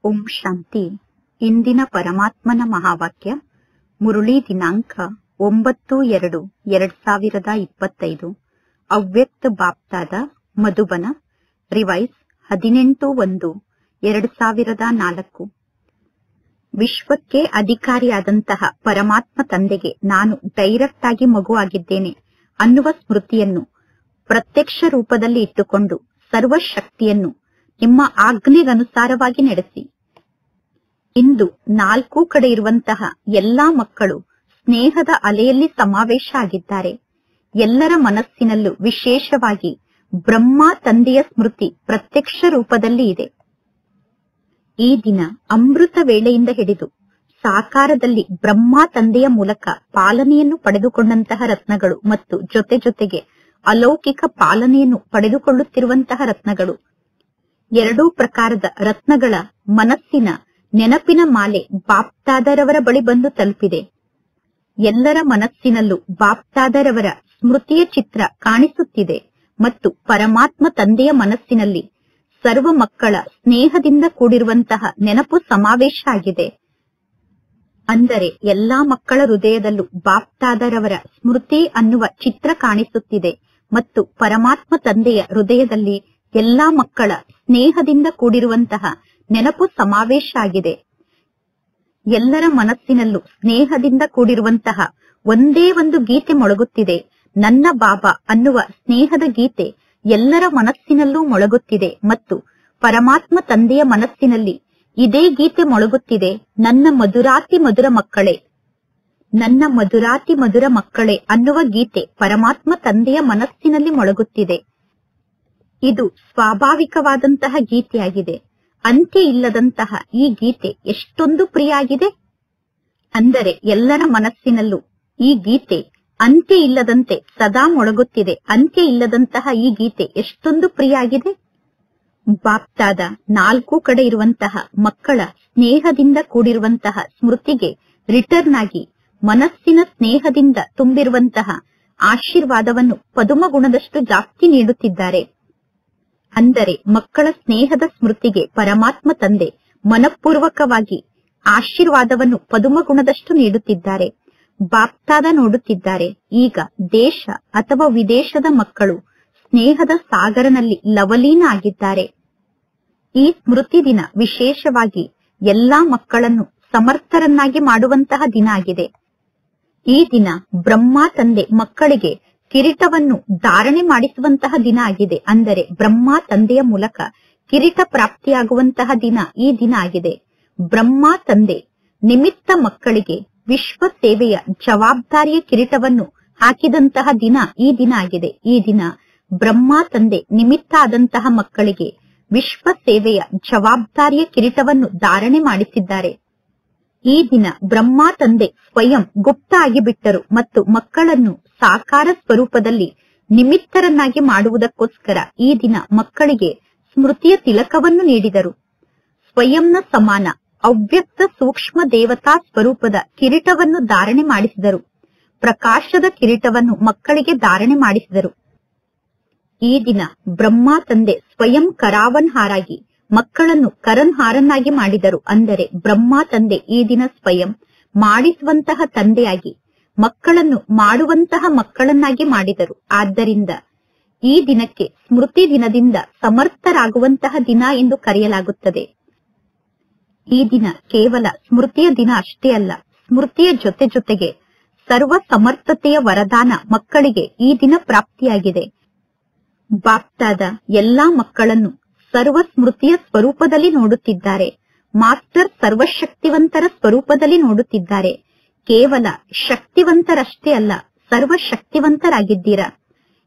ಓಂ ಶಾಂತಿ. ಇಂದಿನ ಪರಮಾತ್ಮನ ಮಹಾವಾಕ್ಯ ಮುರುಳಿ ದಿನಾಂಕ 9/2/2025. ಅವ್ಯಕ್ತ ಬಾಪ್ತಾದ ಮಧುಬನ. ರಿವೈಸ್ 18/1/2004. ವಿಶ್ವಕ್ಕೆ ಅಧಿಕಾರಿಯಾದಂತಹ ಪರಮಾತ್ಮ ತಂದೆಗೆ ನಾನು ಡೈರೆಕ್ಟ್ ಆಗಿ ಮಗು ಆಗಿದ್ದೇನೆ ಅನ್ನುವ ಸ್ಮೃತಿಯನ್ನು ಪ್ರತ್ಯಕ್ಷ ರೂಪದಲ್ಲಿ ಇಟ್ಟುಕೊಂಡು ಸರ್ವಶಕ್ತಿಯನ್ನು ನಿಮ್ಮ ಆಜ್ಞೆಗನುಸಾರವಾಗಿ ನಡೆಸಿ. ಇಂದು 4 ಕಡೆ ಇರುವಂತಹ ಎಲ್ಲಾ ಮಕ್ಕಳು ಸ್ನೇಹದ ಅಲೆಯಲ್ಲಿ ಸಮಾವೇಶ ಆಗಿದ್ದಾರೆ. ಎಲ್ಲರ ಮನಸ್ಸಿನಲ್ಲೂ ವಿಶೇಷವಾಗಿ ಬ್ರಹ್ಮ ತಂದೆಯ ಸ್ಮೃತಿ ಪ್ರತ್ಯಕ್ಷ ರೂಪದಲ್ಲಿ ಇದೆ. ಈ ದಿನ ಅಮೃತ ವೇಳೆಯಿಂದ ಹಿಡಿದು ಸಾಕಾರದಲ್ಲಿ ಬ್ರಹ್ಮ ತಂದೆಯ ಮೂಲಕ ಪಾಲನೆಯನ್ನು ಪಡೆದುಕೊಂಡಂತಹ ರತ್ನಗಳು ಮತ್ತು ಜೊತೆ ಜೊತೆಗೆ ಅಲೌಕಿಕ ಪಾಲನೆಯನ್ನು ಪಡೆದುಕೊಳ್ಳುತ್ತಿರುವಂತಹ ರತ್ನಗಳು, ಎರಡೂ ಪ್ರಕಾರದ ರತ್ನಗಳ ಮನಸ್ಸಿನ ನೆನಪಿನ ಮಾಲೆ ಬಾಪ್ತಾದರವರ ಬಳಿ ಬಂದು ತಲುಪಿದೆ. ಎಲ್ಲರ ಮನಸ್ಸಿನಲ್ಲೂ ಬಾಪ್ತಾದರವರ ಸ್ಮೃತಿಯ ಚಿತ್ರ ಕಾಣಿಸುತ್ತಿದೆ ಮತ್ತು ಪರಮಾತ್ಮ ತಂದೆಯ ಮನಸ್ಸಿನಲ್ಲಿ ಸರ್ವ ಮಕ್ಕಳ ಸ್ನೇಹದಿಂದ ಕೂಡಿರುವಂತಹ ನೆನಪು ಸಮಾವೇಶ ಆಗಿದೆ. ಅಂದರೆ ಎಲ್ಲಾ ಮಕ್ಕಳ ಹೃದಯದಲ್ಲೂ ಬಾಪ್ತಾದರವರ ಸ್ಮೃತಿ ಅನ್ನುವ ಚಿತ್ರ ಕಾಣಿಸುತ್ತಿದೆ ಮತ್ತು ಪರಮಾತ್ಮ ತಂದೆಯ ಹೃದಯದಲ್ಲಿ ಎಲ್ಲಾ ಮಕ್ಕಳ ಸ್ನೇಹದಿಂದ ಕೂಡಿರುವಂತಹ ನೆನಪು ಸಮಾವೇಶ ಆಗಿದೆ. ಎಲ್ಲರ ಮನಸ್ಸಿನಲ್ಲೂ ಸ್ನೇಹದಿಂದ ಕೂಡಿರುವಂತಹ ಒಂದೇ ಒಂದು ಗೀತೆ ಮೊಳಗುತ್ತಿದೆ. ನನ್ನ ಬಾಬಾ ಅನ್ನುವ ಸ್ನೇಹದ ಗೀತೆ ಎಲ್ಲರ ಮನಸ್ಸಿನಲ್ಲೂ ಮೊಳಗುತ್ತಿದೆ ಮತ್ತು ಪರಮಾತ್ಮ ತಂದೆಯ ಮನಸ್ಸಿನಲ್ಲಿ ಇದೇ ಗೀತೆ ಮೊಳಗುತ್ತಿದೆ. ನನ್ನ ಮಧುರಾತಿ ಮಧುರ ಮಕ್ಕಳೇ, ನನ್ನ ಮಧುರಾತಿ ಮಧುರ ಮಕ್ಕಳೇ ಅನ್ನುವ ಗೀತೆ ಪರಮಾತ್ಮ ತಂದೆಯ ಮನಸ್ಸಿನಲ್ಲಿ ಮೊಳಗುತ್ತಿದೆ. ಇದು ಸ್ವಾಭಾವಿಕವಾದಂತಹ ಗೀತೆಯಾಗಿದೆ. ಅಂತ್ಯ ಇಲ್ಲದಂತಹ ಈ ಗೀತೆ ಎಷ್ಟೊಂದು ಪ್ರಿಯ ಆಗಿದೆ. ಅಂದರೆ ಎಲ್ಲರ ಮನಸ್ಸಿನಲ್ಲೂ ಈ ಗೀತೆ ಅಂತ್ಯ ಇಲ್ಲದಂತೆ ಸದಾ ಮೊಳಗುತ್ತಿದೆ. ಅಂತ್ಯ ಇಲ್ಲದಂತಹ ಈ ಗೀತೆ ಎಷ್ಟೊಂದು ಪ್ರಿಯ ಆಗಿದೆ. ಬಾಪ್ತಾದ 4 ಕಡೆ ಇರುವಂತಹ ಮಕ್ಕಳ ಸ್ನೇಹದಿಂದ ಕೂಡಿರುವಂತಹ ಸ್ಮೃತಿಗೆ ರಿಟರ್ನ್ ಆಗಿ ಮನಸ್ಸಿನ ಸ್ನೇಹದಿಂದ ತುಂಬಿರುವಂತಹ ಆಶೀರ್ವಾದವನ್ನು ಪದುಮ ಗುಣದಷ್ಟು ಜಾಸ್ತಿ ನೀಡುತ್ತಿದ್ದಾರೆ. ಅಂದರೆ ಮಕ್ಕಳ ಸ್ನೇಹದ ಸ್ಮೃತಿಗೆ ಪರಮಾತ್ಮ ತಂದೆ ಮನಪೂರ್ವಕವಾಗಿ ಆಶೀರ್ವಾದವನ್ನು ಪದುಮ ಗುಣದಷ್ಟು ನೀಡುತ್ತಿದ್ದಾರೆ. ಬಾಪ್ತಾದ ನೋಡುತ್ತಿದ್ದಾರೆ. ಈಗ ದೇಶ ಅಥವಾ ವಿದೇಶದ ಮಕ್ಕಳು ಸ್ನೇಹದ ಸಾಗರನಲ್ಲಿ ಲವಲೀನ ಆಗಿದ್ದಾರೆ. ಈ ಸ್ಮೃತಿ ದಿನ ವಿಶೇಷವಾಗಿ ಎಲ್ಲಾ ಮಕ್ಕಳನ್ನು ಸಮರ್ಥರನ್ನಾಗಿ ಮಾಡುವಂತಹ ದಿನ ಆಗಿದೆ. ಈ ದಿನ ಬ್ರಹ್ಮ ತಂದೆ ಮಕ್ಕಳಿಗೆ ಕಿರೀಟವನ್ನು ಧಾರಣೆ ಮಾಡಿಸುವಂತಹ ದಿನ ಆಗಿದೆ. ಅಂದರೆ ಬ್ರಹ್ಮ ತಂದೆಯ ಮೂಲಕ ಕಿರೀಟ ಪ್ರಾಪ್ತಿಯಾಗುವಂತಹ ದಿನ ಈ ದಿನ ಆಗಿದೆ. ಬ್ರಹ್ಮ ತಂದೆ ನಿಮಿತ್ತ ಮಕ್ಕಳಿಗೆ ವಿಶ್ವ ಸೇವೆಯ ಜವಾಬ್ದಾರಿಯ ಕಿರೀಟವನ್ನು ಹಾಕಿದಂತಹ ದಿನ ಈ ದಿನ ಆಗಿದೆ. ಈ ದಿನ ಬ್ರಹ್ಮ ತಂದೆ ನಿಮಿತ್ತ ಆದಂತಹ ಮಕ್ಕಳಿಗೆ ವಿಶ್ವ ಸೇವೆಯ ಜವಾಬ್ದಾರಿಯ ಕಿರೀಟವನ್ನು ಧಾರಣೆ ಮಾಡಿಸಿದ್ದಾರೆ. ಈ ದಿನ ಬ್ರಹ್ಮ ತಂದೆ ಸ್ವಯಂ ಗುಪ್ತ ಆಗಿಬಿಟ್ಟರು ಮತ್ತು ಮಕ್ಕಳನ್ನು ಸಾಕಾರ ಸ್ವರೂಪದಲ್ಲಿ ನಿಮಿತ್ತರನ್ನಾಗಿ ಮಾಡುವುದಕ್ಕೋಸ್ಕರ ಈ ದಿನ ಮಕ್ಕಳಿಗೆ ಸ್ಮೃತಿಯ ತಿಲಕವನ್ನು ನೀಡಿದರು. ಸ್ವಯಂನ ಸಮಾನ ಅವ್ಯಕ್ತ ಸೂಕ್ಷ್ಮ ದೇವತಾ ಸ್ವರೂಪದ ಕಿರೀಟವನ್ನು ಧಾರಣೆ ಮಾಡಿಸಿದರು. ಪ್ರಕಾಶದ ಕಿರೀಟವನ್ನು ಮಕ್ಕಳಿಗೆ ಧಾರಣೆ ಮಾಡಿಸಿದರು. ಈ ದಿನ ಬ್ರಹ್ಮ ತಂದೆ ಸ್ವಯಂ ಕರಾವನ್ಹಾರಾಗಿ ಮಕ್ಕಳನ್ನು ಕರನ್ಹಾರನ್ನಾಗಿ ಮಾಡಿದರು. ಅಂದರೆ ಬ್ರಹ್ಮ ತಂದೆ ಈ ದಿನ ಸ್ವಯಂ ಮಾಡಿಸುವಂತಹ ತಂದೆಯಾಗಿ ಮಕ್ಕಳನ್ನು ಮಾಡುವಂತಹ ಮಕ್ಕಳನ್ನಾಗಿ ಮಾಡಿದರು. ಆದ್ದರಿಂದ ಈ ದಿನಕ್ಕೆ ಸ್ಮೃತಿ ದಿನದಿಂದ ಸಮರ್ಥರಾಗುವಂತಹ ದಿನ ಎಂದು ಕರೆಯಲಾಗುತ್ತದೆ. ಈ ದಿನ ಕೇವಲ ಸ್ಮೃತಿಯ ದಿನ ಅಷ್ಟೇ ಅಲ್ಲ, ಸ್ಮೃತಿಯ ಜೊತೆ ಜೊತೆಗೆ ಸರ್ವ ಸಮರ್ಥತೆಯ ವರದಾನ ಮಕ್ಕಳಿಗೆ ಈ ದಿನ ಪ್ರಾಪ್ತಿಯಾಗಿದೆ. ಬಾಪ್ತಾದ ಎಲ್ಲಾ ಮಕ್ಕಳನ್ನು ಸರ್ವ ಸ್ಮೃತಿಯ ಸ್ವರೂಪದಲ್ಲಿ ನೋಡುತ್ತಿದ್ದಾರೆ. ಮಾಸ್ಟರ್ ಸರ್ವಶಕ್ತಿವಂತರ ಸ್ವರೂಪದಲ್ಲಿ ನೋಡುತ್ತಿದ್ದಾರೆ. ಕೇವಲ ಶಕ್ತಿವಂತರಷ್ಟೇ ಅಲ್ಲ, ಸರ್ವಶಕ್ತಿವಂತರಾಗಿದ್ದೀರಾ.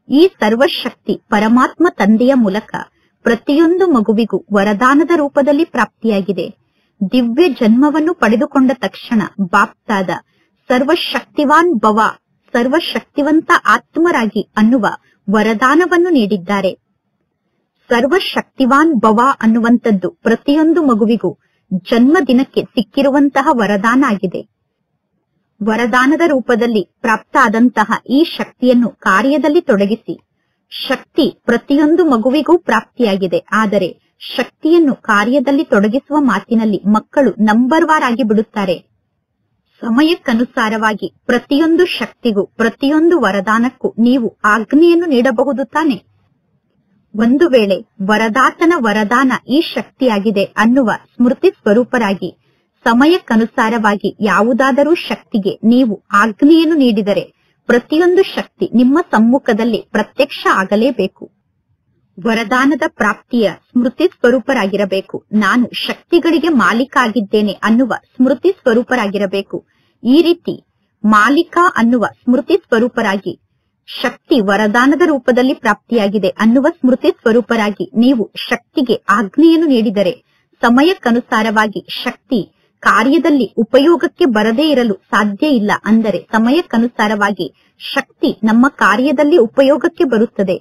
ಈ ಸರ್ವಶಕ್ತಿ ಪರಮಾತ್ಮ ತಂದೆಯ ಮೂಲಕ ಪ್ರತಿಯೊಂದು ಮಗುವಿಗೂ ವರದಾನದ ರೂಪದಲ್ಲಿ ಪ್ರಾಪ್ತಿಯಾಗಿದೆ. ದಿವ್ಯ ಜನ್ಮವನ್ನು ಪಡೆದುಕೊಂಡ ತಕ್ಷಣ ಬಾಪ್ತಾದ ಸರ್ವಶಕ್ತಿವಾನ್ ಭವ, ಸರ್ವಶಕ್ತಿವಂತ ಆತ್ಮರಾಗಿ ಅನ್ನುವ ವರದಾನವನ್ನು ನೀಡಿದ್ದಾರೆ. ಸರ್ವಶಕ್ತಿವಾನ್ ಭವ ಅನ್ನುವಂಥದ್ದು ಪ್ರತಿಯೊಂದು ಮಗುವಿಗೂ ಜನ್ಮ ದಿನಕ್ಕೆ ಸಿಕ್ಕಿರುವಂತಹ ವರದಾನ ಆಗಿದೆ. ವರದಾನದ ರೂಪದಲ್ಲಿ ಪ್ರಾಪ್ತ ಆದಂತಹ ಈ ಶಕ್ತಿಯನ್ನು ಕಾರ್ಯದಲ್ಲಿ ತೊಡಗಿಸಿ. ಶಕ್ತಿ ಪ್ರತಿಯೊಂದು ಮಗುವಿಗೂ ಪ್ರಾಪ್ತಿಯಾಗಿದೆ. ಆದರೆ ಶಕ್ತಿಯನ್ನು ಕಾರ್ಯದಲ್ಲಿ ತೊಡಗಿಸುವ ಮಾತಿನಲ್ಲಿ ಮಕ್ಕಳು ನಂಬರ್ ವಾರ್ ಆಗಿ ಬಿಡುತ್ತಾರೆ. ಸಮಯಕ್ಕನುಸಾರವಾಗಿ ಪ್ರತಿಯೊಂದು ಶಕ್ತಿಗೂ ಪ್ರತಿಯೊಂದು ವರದಾನಕ್ಕೂ ನೀವು ಆಜ್ಞೆಯನ್ನು ನೀಡಬಹುದು ತಾನೆ. ಒಂದು ವೇಳೆ ವರದಾತನ ವರದಾನ ಈ ಶಕ್ತಿಯಾಗಿದೆ ಅನ್ನುವ ಸ್ಮೃತಿ ಸ್ವರೂಪರಾಗಿ ಸಮಯಕ್ಕನುಸಾರವಾಗಿ ಯಾವುದಾದರೂ ಶಕ್ತಿಗೆ ನೀವು ಆಜ್ಞೆಯನ್ನು ನೀಡಿದರೆ ಪ್ರತಿಯೊಂದು ಶಕ್ತಿ ನಿಮ್ಮ ಸಮ್ಮುಖದಲ್ಲಿ ಪ್ರತ್ಯಕ್ಷ ಆಗಲೇಬೇಕು. ವರದಾನದ ಪ್ರಾಪ್ತಿಯ ಸ್ಮೃತಿ ಸ್ವರೂಪರಾಗಿರಬೇಕು. ನಾನು ಶಕ್ತಿಗಳಿಗೆ ಮಾಲೀಕ ಆಗಿದ್ದೇನೆ ಅನ್ನುವ ಸ್ಮೃತಿ ಸ್ವರೂಪರಾಗಿರಬೇಕು. ಈ ರೀತಿ ಮಾಲೀಕ ಅನ್ನುವ ಸ್ಮೃತಿ ಸ್ವರೂಪರಾಗಿ, ಶಕ್ತಿ ವರದಾನದ ರೂಪದಲ್ಲಿ ಪ್ರಾಪ್ತಿಯಾಗಿದೆ ಅನ್ನುವ ಸ್ಮೃತಿ ಸ್ವರೂಪರಾಗಿ ನೀವು ಶಕ್ತಿಗೆ ಆಜ್ಞೆಯನ್ನು ನೀಡಿದರೆ ಸಮಯಕ್ಕನುಸಾರವಾಗಿ ಶಕ್ತಿ ಕಾರ್ಯದಲ್ಲಿ ಉಪಯೋಗಕ್ಕೆ ಬರದೇ ಇರಲು ಸಾಧ್ಯ ಇಲ್ಲ. ಅಂದರೆ ಸಮಯಕ್ಕನುಸಾರವಾಗಿ ಶಕ್ತಿ ನಮ್ಮ ಕಾರ್ಯದಲ್ಲಿ ಉಪಯೋಗಕ್ಕೆ ಬರುತ್ತದೆ.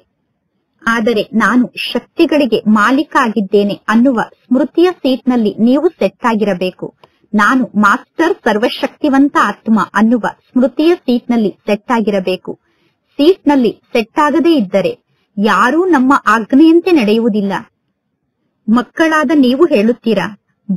ಆದರೆ ನಾನು ಶಕ್ತಿಗಳಿಗೆ ಮಾಲೀಕ ಆಗಿದ್ದೇನೆ ಅನ್ನುವ ಸ್ಮೃತಿಯ ಸೀಟ್ನಲ್ಲಿ ನೀವು ಸೆಟ್ ಆಗಿರಬೇಕು. ನಾನು ಮಾಸ್ಟರ್ ಸರ್ವಶಕ್ತಿವಂತ ಆತ್ಮ ಅನ್ನುವ ಸ್ಮೃತಿಯ ಸೀಟ್ನಲ್ಲಿ ಸೆಟ್ ಆಗಿರಬೇಕು. ಸೀಟ್ನಲ್ಲಿ ಸೆಟ್ ಆಗದೇ ಇದ್ದರೆ ಯಾರೂ ನಮ್ಮ ಆಜ್ಞೆಯಂತೆ ನಡೆಯುವುದಿಲ್ಲ. ಮಕ್ಕಳಾದ ನೀವು ಹೇಳುತ್ತೀರಾ,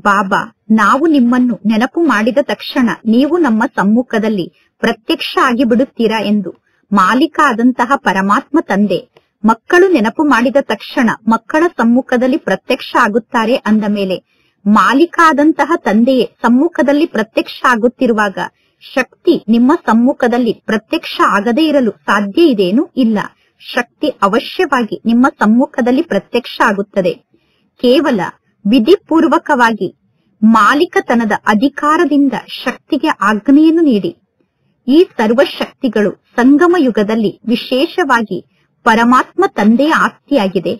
ಬಾಬಾ, ನಾವು ನಿಮ್ಮನ್ನು ನೆನಪು ಮಾಡಿದ ತಕ್ಷಣ ನೀವು ನಮ್ಮ ಸಮ್ಮುಖದಲ್ಲಿ ಪ್ರತ್ಯಕ್ಷ ಆಗಿ ಬಿಡುತ್ತೀರಾ ಎಂದು. ಮಾಲೀಕ ಆದಂತಹ ಪರಮಾತ್ಮ ತಂದೆ ಮಕ್ಕಳು ನೆನಪು ಮಾಡಿದ ತಕ್ಷಣ ಮಕ್ಕಳ ಸಮ್ಮುಖದಲ್ಲಿ ಪ್ರತ್ಯಕ್ಷ ಆಗುತ್ತಾರೆ ಅಂದ ಮೇಲೆ, ಮಾಲೀಕ ಆದಂತಹ ತಂದೆಯೇ ಸಮ್ಮುಖದಲ್ಲಿ ಪ್ರತ್ಯಕ್ಷ ಆಗುತ್ತಿರುವಾಗ ಶಕ್ತಿ ನಿಮ್ಮ ಸಮ್ಮುಖದಲ್ಲಿ ಪ್ರತ್ಯಕ್ಷ ಆಗದೇ ಇರಲು ಸಾಧ್ಯ ಇದೆಯೇನು? ಇಲ್ಲ. ಶಕ್ತಿ ಅವಶ್ಯವಾಗಿ ನಿಮ್ಮ ಸಮ್ಮುಖದಲ್ಲಿ ಪ್ರತ್ಯಕ್ಷ ಆಗುತ್ತದೆ. ಕೇವಲ ವಿಧಿಪೂರ್ವಕವಾಗಿ ಮಾಲೀಕತನದ ಅಧಿಕಾರದಿಂದ ಶಕ್ತಿಗೆ ಆಜ್ಞೆಯನ್ನು ನೀಡಿ. ಈ ಸರ್ವಶಕ್ತಿಗಳು ಸಂಗಮ ಯುಗದಲ್ಲಿ ವಿಶೇಷವಾಗಿ ಪರಮಾತ್ಮ ತಂದೆಯ ಆಸ್ತಿಯಾಗಿದೆ.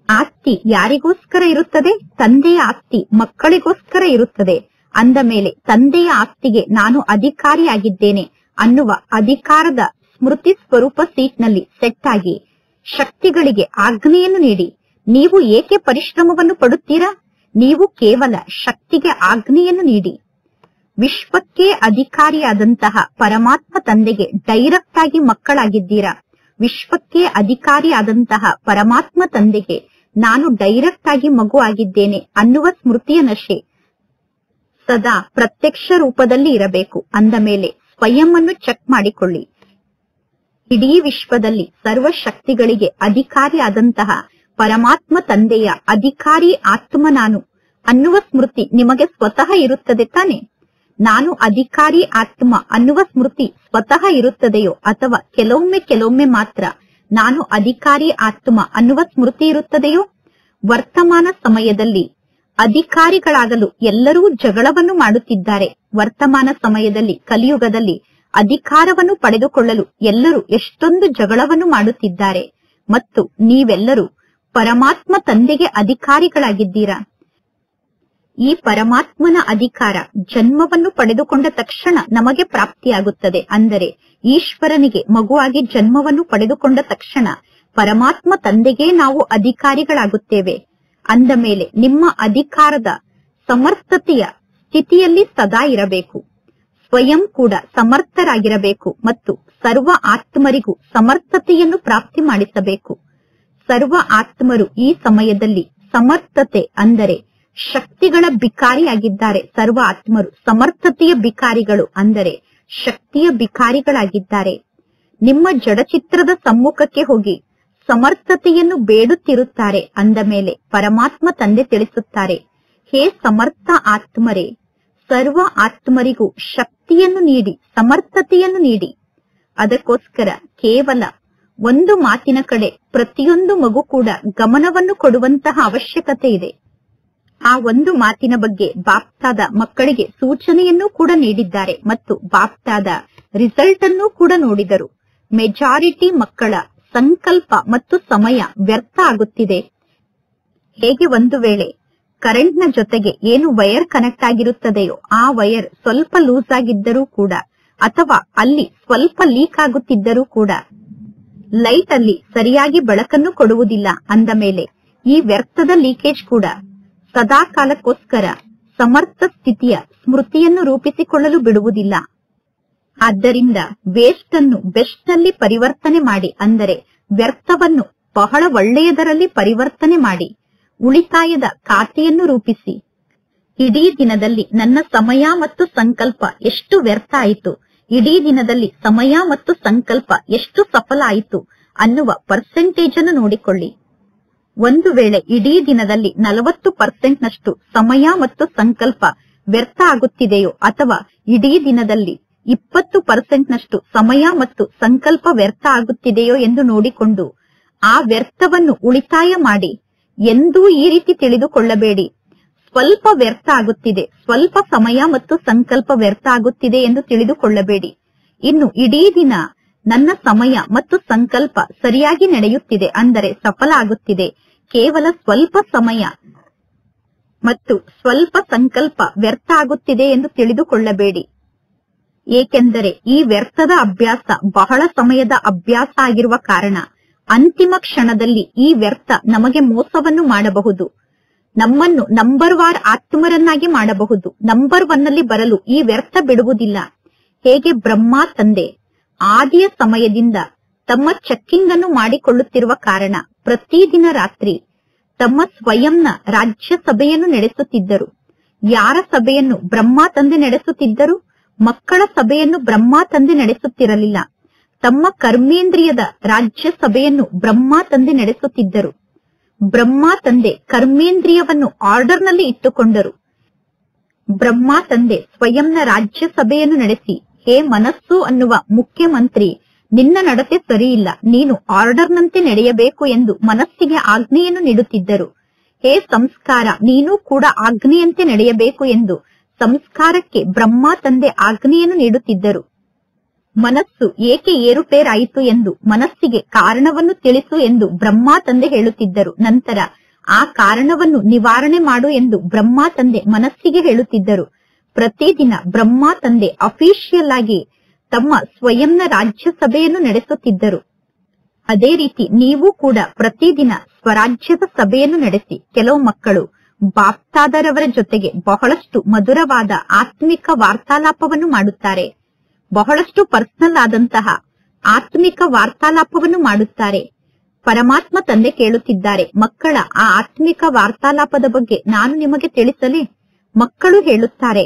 ಆಸ್ತಿ ಯಾರಿಗೋಸ್ಕರ ಇರುತ್ತದೆ? ತಂದೆಯ ಆಸ್ತಿ ಮಕ್ಕಳಿಗೋಸ್ಕರ ಇರುತ್ತದೆ. ಅಂದ ಮೇಲೆ ತಂದೆಯ ಆಸ್ತಿಗೆ ನಾನು ಅಧಿಕಾರಿಯಾಗಿದ್ದೇನೆ ಅನ್ನುವ ಅಧಿಕಾರದ ಸ್ಮೃತಿ ಸ್ವರೂಪ ಸೀಟ್ನಲ್ಲಿ ಸೆಟ್ ಆಗಿ ಶಕ್ತಿಗಳಿಗೆ ಆಜ್ಞೆಯನ್ನು ನೀಡಿ. ನೀವು ಏಕೆ ಪರಿಶ್ರಮವನ್ನು ಪಡುತ್ತೀರಾ? ನೀವು ಕೇವಲ ಶಕ್ತಿಗೆ ಆಜ್ಞೆಯನ್ನು ನೀಡಿ. ವಿಶ್ವಕ್ಕೆ ಅಧಿಕಾರಿಯಾದಂತಹ ಪರಮಾತ್ಮ ತಂದೆಗೆ ಡೈರೆಕ್ಟ್ ಆಗಿ ಮಕ್ಕಳಾಗಿದ್ದೀರಾ. ವಿಶ್ವಕ್ಕೆ ಅಧಿಕಾರಿಯಾದಂತಹ ಪರಮಾತ್ಮ ತಂದೆಗೆ ನಾನು ಡೈರೆಕ್ಟ್ ಆಗಿ ಮಗು ಆಗಿದ್ದೇನೆ ಅನ್ನುವ ಸ್ಮೃತಿಯ ನಶೆ ಸದಾ ಪ್ರತ್ಯಕ್ಷ ರೂಪದಲ್ಲಿ ಇರಬೇಕು. ಅಂದ ಮೇಲೆ ಸ್ವಯಂ ಅನ್ನು ಚೆಕ್ ಮಾಡಿಕೊಳ್ಳಿ. ಇಡೀ ವಿಶ್ವದಲ್ಲಿ ಸರ್ವಶಕ್ತಿಗಳಿಗೆ ಅಧಿಕಾರಿಯಾದಂತಹ ಪರಮಾತ್ಮ ತಂದೆಯ ಅಧಿಕಾರಿ ಆತ್ಮ ನಾನು ಅನ್ನುವ ಸ್ಮೃತಿ ನಿಮಗೆ ಸ್ವತಃ ಇರುತ್ತದೆ ತಾನೆ. ನಾನು ಅಧಿಕಾರಿ ಆತ್ಮ ಅನ್ನುವ ಸ್ಮೃತಿ ಸ್ವತಃ ಇರುತ್ತದೆಯೋ ಅಥವಾ ಕೆಲವೊಮ್ಮೆ ಮಾತ್ರ ನಾನು ಅಧಿಕಾರಿ ಆತ್ಮ ಅನ್ನುವ ಸ್ಮೃತಿ ಇರುತ್ತದೆಯೋ? ವರ್ತಮಾನ ಸಮಯದಲ್ಲಿ ಅಧಿಕಾರಿಗಳಾಗಲು ಎಲ್ಲರೂ ಜಗಳವನ್ನು ಮಾಡುತ್ತಿದ್ದಾರೆ. ವರ್ತಮಾನ ಸಮಯದಲ್ಲಿ ಕಲಿಯುಗದಲ್ಲಿ ಅಧಿಕಾರವನ್ನು ಪಡೆದುಕೊಳ್ಳಲು ಎಲ್ಲರೂ ಎಷ್ಟೊಂದು ಜಗಳವನ್ನು ಮಾಡುತ್ತಿದ್ದಾರೆ. ಮತ್ತು ನೀವೆಲ್ಲರೂ ಪರಮಾತ್ಮ ತಂದೆಗೆ ಅಧಿಕಾರಿಗಳಾಗಿದ್ದೀರಾ. ಈ ಪರಮಾತ್ಮನ ಅಧಿಕಾರ ಜನ್ಮವನ್ನು ಪಡೆದುಕೊಂಡ ತಕ್ಷಣ ನಮಗೆ ಪ್ರಾಪ್ತಿಯಾಗುತ್ತದೆ. ಅಂದರೆ ಈಶ್ವರನಿಗೆ ಮಗುವಾಗಿ ಜನ್ಮವನ್ನು ಪಡೆದುಕೊಂಡ ತಕ್ಷಣ ಪರಮಾತ್ಮ ತಂದೆಗೆ ನಾವು ಅಧಿಕಾರಿಗಳಾಗುತ್ತೇವೆ. ಅಂದ ಮೇಲೆ ನಿಮ್ಮ ಅಧಿಕಾರದ ಸಮರ್ಥತೆಯ ಸ್ಥಿತಿಯಲ್ಲಿ ಸದಾ ಇರಬೇಕು. ಸ್ವಯಂ ಕೂಡ ಸಮರ್ಥರಾಗಿರಬೇಕು ಮತ್ತು ಸರ್ವ ಆತ್ಮರಿಗೂ ಸಮರ್ಥತೆಯನ್ನು ಪ್ರಾಪ್ತಿ ಮಾಡಿಸಬೇಕು. ಸರ್ವ ಆತ್ಮರು ಈ ಸಮಯದಲ್ಲಿ ಸಮರ್ಥತೆ ಅಂದರೆ ಶಕ್ತಿಗಳ ಬಿಕಾರಿಯಾಗಿದ್ದಾರೆ. ಸರ್ವ ಆತ್ಮರು ಸಮರ್ಥತೆಯ ಬಿಕಾರಿಗಳು ಅಂದರೆ ಶಕ್ತಿಯ ಬಿಕಾರಿಗಳಾಗಿದ್ದಾರೆ. ನಿಮ್ಮ ಜಡಚಿತ್ರದ ಸಮ್ಮುಖಕ್ಕೆ ಹೋಗಿ ಸಮರ್ಥತೆಯನ್ನು ಬೇಡುತ್ತಿರುತ್ತಾರೆ. ಅಂದ ಮೇಲೆ ಪರಮಾತ್ಮ ತಂದೆ ತಿಳಿಸುತ್ತಾರೆ, ಹೇ ಸಮರ್ಥ ಆತ್ಮರೇ, ಸರ್ವ ಆತ್ಮರಿಗೂ ಶಕ್ತಿಯನ್ನು ನೀಡಿ, ಸಮರ್ಥತೆಯನ್ನು ನೀಡಿ. ಅದಕ್ಕೋಸ್ಕರ ಕೇವಲ ಒಂದು ಮಾತಿನ ಕಡೆ ಪ್ರತಿಯೊಂದು ಮಗು ಕೂಡ ಗಮನವನ್ನು ಕೊಡುವಂತಹ ಅವಶ್ಯಕತೆ ಇದೆ. ಆ ಒಂದು ಮಾತಿನ ಬಗ್ಗೆ ಬಾಪ್ತಾದ ಮಕ್ಕಳಿಗೆ ಸೂಚನೆಯನ್ನೂ ಕೂಡ ನೀಡಿದ್ದಾರೆ ಮತ್ತು ಬಾಪ್ತಾದ ರಿಸಲ್ಟ್ ಅನ್ನೂ ಕೂಡ ನೋಡಿದರು. ಮೆಜಾರಿಟಿ ಮಕ್ಕಳ ಸಂಕಲ್ಪ ಮತ್ತು ಸಮಯ ವ್ಯರ್ಥ ಆಗುತ್ತಿದೆ. ಹೇಗೆ ಒಂದು ವೇಳೆ ಕರೆಂಟ್ನ ಜೊತೆಗೆ ಏನು ವೈರ್ ಕನೆಕ್ಟ್ ಆಗಿರುತ್ತದೆಯೋ ಆ ವೈರ್ ಸ್ವಲ್ಪ ಲೂಸ್ ಆಗಿದ್ದರೂ ಕೂಡ ಅಥವಾ ಅಲ್ಲಿ ಸ್ವಲ್ಪ ಲೀಕ್ ಆಗುತ್ತಿದ್ದರೂ ಕೂಡ ಲೈಟ್ ಅಲ್ಲಿ ಸರಿಯಾಗಿ ಬೆಳಕನ್ನು ಕೊಡುವುದಿಲ್ಲ. ಅಂದ ಮೇಲೆ ಈ ವ್ಯರ್ಥದ ಲೀಕೇಜ್ ಕೂಡ ಸದಾ ಕಾಲಕ್ಕೋಸ್ಕರ ಸಮರ್ಥ ಸ್ಥಿತಿಯ ಸ್ಮೃತಿಯನ್ನು ರೂಪಿಸಿಕೊಳ್ಳಲು ಬಿಡುವುದಿಲ್ಲ. ಆದ್ದರಿಂದ ವೇಸ್ಟ್ ಅನ್ನು ಬೆಸ್ಟ್ ಅಲ್ಲಿ ಪರಿವರ್ತನೆ ಮಾಡಿ, ಅಂದರೆ ವ್ಯರ್ಥವನ್ನು ಬಹಳ ಒಳ್ಳೆಯದರಲ್ಲಿ ಪರಿವರ್ತನೆ ಮಾಡಿ. ಉಳಿತಾಯದ ಖಾತೆಯನ್ನು ರೂಪಿಸಿ. ಇಡೀ ದಿನದಲ್ಲಿ ನನ್ನ ಸಮಯ ಮತ್ತು ಸಂಕಲ್ಪ ಎಷ್ಟು ವ್ಯರ್ಥ ಆಯಿತು, ಇಡೀ ದಿನದಲ್ಲಿ ಸಮಯ ಮತ್ತು ಸಂಕಲ್ಪ ಎಷ್ಟು ಸಫಲ ಆಯಿತು ಅನ್ನುವ ಪರ್ಸೆಂಟೇಜ್ ಅನ್ನು ನೋಡಿಕೊಳ್ಳಿ. ಒಂದು ವೇಳೆ ಇಡೀ ದಿನದಲ್ಲಿ 40% ನಷ್ಟು ಸಮಯ ಮತ್ತು ಸಂಕಲ್ಪ ವ್ಯರ್ಥ ಆಗುತ್ತಿದೆಯೋ ಅಥವಾ ಇಡೀ ದಿನದಲ್ಲಿ 20% ನಷ್ಟು ಸಮಯ ಮತ್ತು ಸಂಕಲ್ಪ ವ್ಯರ್ಥ ಆಗುತ್ತಿದೆಯೋ ಎಂದು ನೋಡಿಕೊಂಡು ಆ ವ್ಯರ್ಥವನ್ನು ಉಳಿತಾಯ ಮಾಡಿ. ಎಂದೂ ಈ ರೀತಿ ತಿಳಿದುಕೊಳ್ಳಬೇಡಿ, ಸ್ವಲ್ಪ ವ್ಯರ್ಥ ಆಗುತ್ತಿದೆ, ಸ್ವಲ್ಪ ಸಮಯ ಮತ್ತು ಸಂಕಲ್ಪ ವ್ಯರ್ಥ ಆಗುತ್ತಿದೆ ಎಂದು ತಿಳಿದುಕೊಳ್ಳಬೇಡಿ. ಇನ್ನು ಇಡೀ ದಿನ ನನ್ನ ಸಮಯ ಮತ್ತು ಸಂಕಲ್ಪ ಸರಿಯಾಗಿ ನಡೆಯುತ್ತಿದೆ, ಅಂದರೆ ಸಫಲ ಆಗುತ್ತಿದೆ. ಕೇವಲ ಸ್ವಲ್ಪ ಸಮಯ ಮತ್ತು ಸ್ವಲ್ಪ ಸಂಕಲ್ಪ ವ್ಯರ್ಥ ಆಗುತ್ತಿದೆ ಎಂದು ತಿಳಿದುಕೊಳ್ಳಬೇಡಿ. ಏಕೆಂದರೆ ಈ ವ್ಯರ್ಥದ ಅಭ್ಯಾಸ ಬಹಳ ಸಮಯದ ಅಭ್ಯಾಸ ಆಗಿರುವ ಕಾರಣ ಅಂತಿಮ ಕ್ಷಣದಲ್ಲಿ ಈ ವ್ಯರ್ಥ ನಮಗೆ ಮೋಸವನ್ನು ಮಾಡಬಹುದು, ನಮ್ಮನ್ನು ನಂಬರ್ ವಾರ್ ಆತ್ಮರನ್ನಾಗಿ ಮಾಡಬಹುದು. ನಂಬರ್ 1 ನಲ್ಲಿ ಬರಲು ಈ ವ್ಯರ್ಥ ಬಿಡುವುದಿಲ್ಲ. ಹೇಗೆ ಬ್ರಹ್ಮ ತಂದೆ ಆದಿಯ ಸಮಯದಿಂದ ತಮ್ಮ ಚೆಕ್ಕಿಂಗ್ ಅನ್ನು ಮಾಡಿಕೊಳ್ಳುತ್ತಿರುವ ಕಾರಣ ಪ್ರತಿದಿನ ರಾತ್ರಿ ತಮ್ಮ ಸ್ವಯಂನ ರಾಜ್ಯ ಸಭೆಯನ್ನು ನಡೆಸುತ್ತಿದ್ದರು. ಯಾರ ಸಭೆಯನ್ನು ಬ್ರಹ್ಮ ತಂದೆ ನಡೆಸುತ್ತಿದ್ದರು? ಮಕ್ಕಳ ಸಭೆಯನ್ನು ಬ್ರಹ್ಮ ತಂದೆ ನಡೆಸುತ್ತಿರಲಿಲ್ಲ. ತಮ್ಮ ಕರ್ಮೇಂದ್ರಿಯದ ರಾಜ್ಯ ಸಭೆಯನ್ನು ಬ್ರಹ್ಮ ತಂದೆ ನಡೆಸುತ್ತಿದ್ದರು. ಬ್ರಹ್ಮ ತಂದೆ ಕರ್ಮೇಂದ್ರಿಯವನ್ನು ಆರ್ಡರ್ ನಲ್ಲಿ ಇಟ್ಟುಕೊಂಡರು. ಬ್ರಹ್ಮ ತಂದೆ ಸ್ವಯಂನ ರಾಜ್ಯ ಸಭೆಯನ್ನು ನಡೆಸಿ, ಹೇ ಮನಸ್ಸು ಅನ್ನುವ ಮುಖ್ಯಮಂತ್ರಿ, ನಿನ್ನ ನಡತೆ ಸರಿಯಿಲ್ಲ, ನೀನು ಆರ್ಡರ್ನಂತೆ ನಡೆಯಬೇಕು ಎಂದು ಮನಸ್ಸಿಗೆ ಆಜ್ಞೆಯನ್ನು ನೀಡುತ್ತಿದ್ದರು. ಹೇ ಸಂಸ್ಕಾರ, ನೀನು ಕೂಡ ಆಜ್ಞೆಯಂತೆ ನಡೆಯಬೇಕು ಎಂದು ಸಂಸ್ಕಾರಕ್ಕೆ ಬ್ರಹ್ಮ ತಂದೆ ಆಜ್ಞೆಯನ್ನು ನೀಡುತ್ತಿದ್ದರು. ಮನಸ್ಸು ಏಕೆ ಏರುಪೇರಾಯಿತು ಎಂದು ಮನಸ್ಸಿಗೆ ಕಾರಣವನ್ನು ತಿಳಿಸು ಎಂದು ಬ್ರಹ್ಮ ತಂದೆ ಹೇಳುತ್ತಿದ್ದರು. ನಂತರ ಆ ಕಾರಣವನ್ನು ನಿವಾರಣೆ ಮಾಡು ಎಂದು ಬ್ರಹ್ಮ ತಂದೆ ಮನಸ್ಸಿಗೆ ಹೇಳುತ್ತಿದ್ದರು. ಪ್ರತಿದಿನ ಬ್ರಹ್ಮ ತಂದೆ ಅಫಿಷಿಯಲ್ ಆಗಿ ತಮ್ಮ ಸ್ವಯಂನ ರಾಜ್ಯ ಸಭೆಯನ್ನು ನಡೆಸುತ್ತಿದ್ದರು. ಅದೇ ರೀತಿ ನೀವು ಕೂಡ ಪ್ರತಿದಿನ ಸ್ವರಾಜ್ಯದ ಸಭೆಯನ್ನು ನಡೆಸಿ. ಕೆಲವು ಮಕ್ಕಳು ಬಾಪ್ತಾದರವರ ಜೊತೆಗೆ ಬಹಳಷ್ಟು ಮಧುರವಾದ ಆತ್ಮಿಕ ವಾರ್ತಾಲಾಪವನ್ನು ಮಾಡುತ್ತಾರೆ, ಬಹಳಷ್ಟು ಪರ್ಸನಲ್ ಆದಂತಹ ಆತ್ಮಿಕ ವಾರ್ತಾಲಾಪವನ್ನು ಮಾಡುತ್ತಾರೆ. ಪರಮಾತ್ಮ ತಂದೆ ಕೇಳುತ್ತಿದ್ದಾರೆ, ಮಕ್ಕಳ ಆ ಆತ್ಮಿಕ ವಾರ್ತಾಲಾಪದ ಬಗ್ಗೆ ನಾನು ನಿಮಗೆ ತಿಳಿಸಲೇ? ಮಕ್ಕಳು ಹೇಳುತ್ತಾರೆ,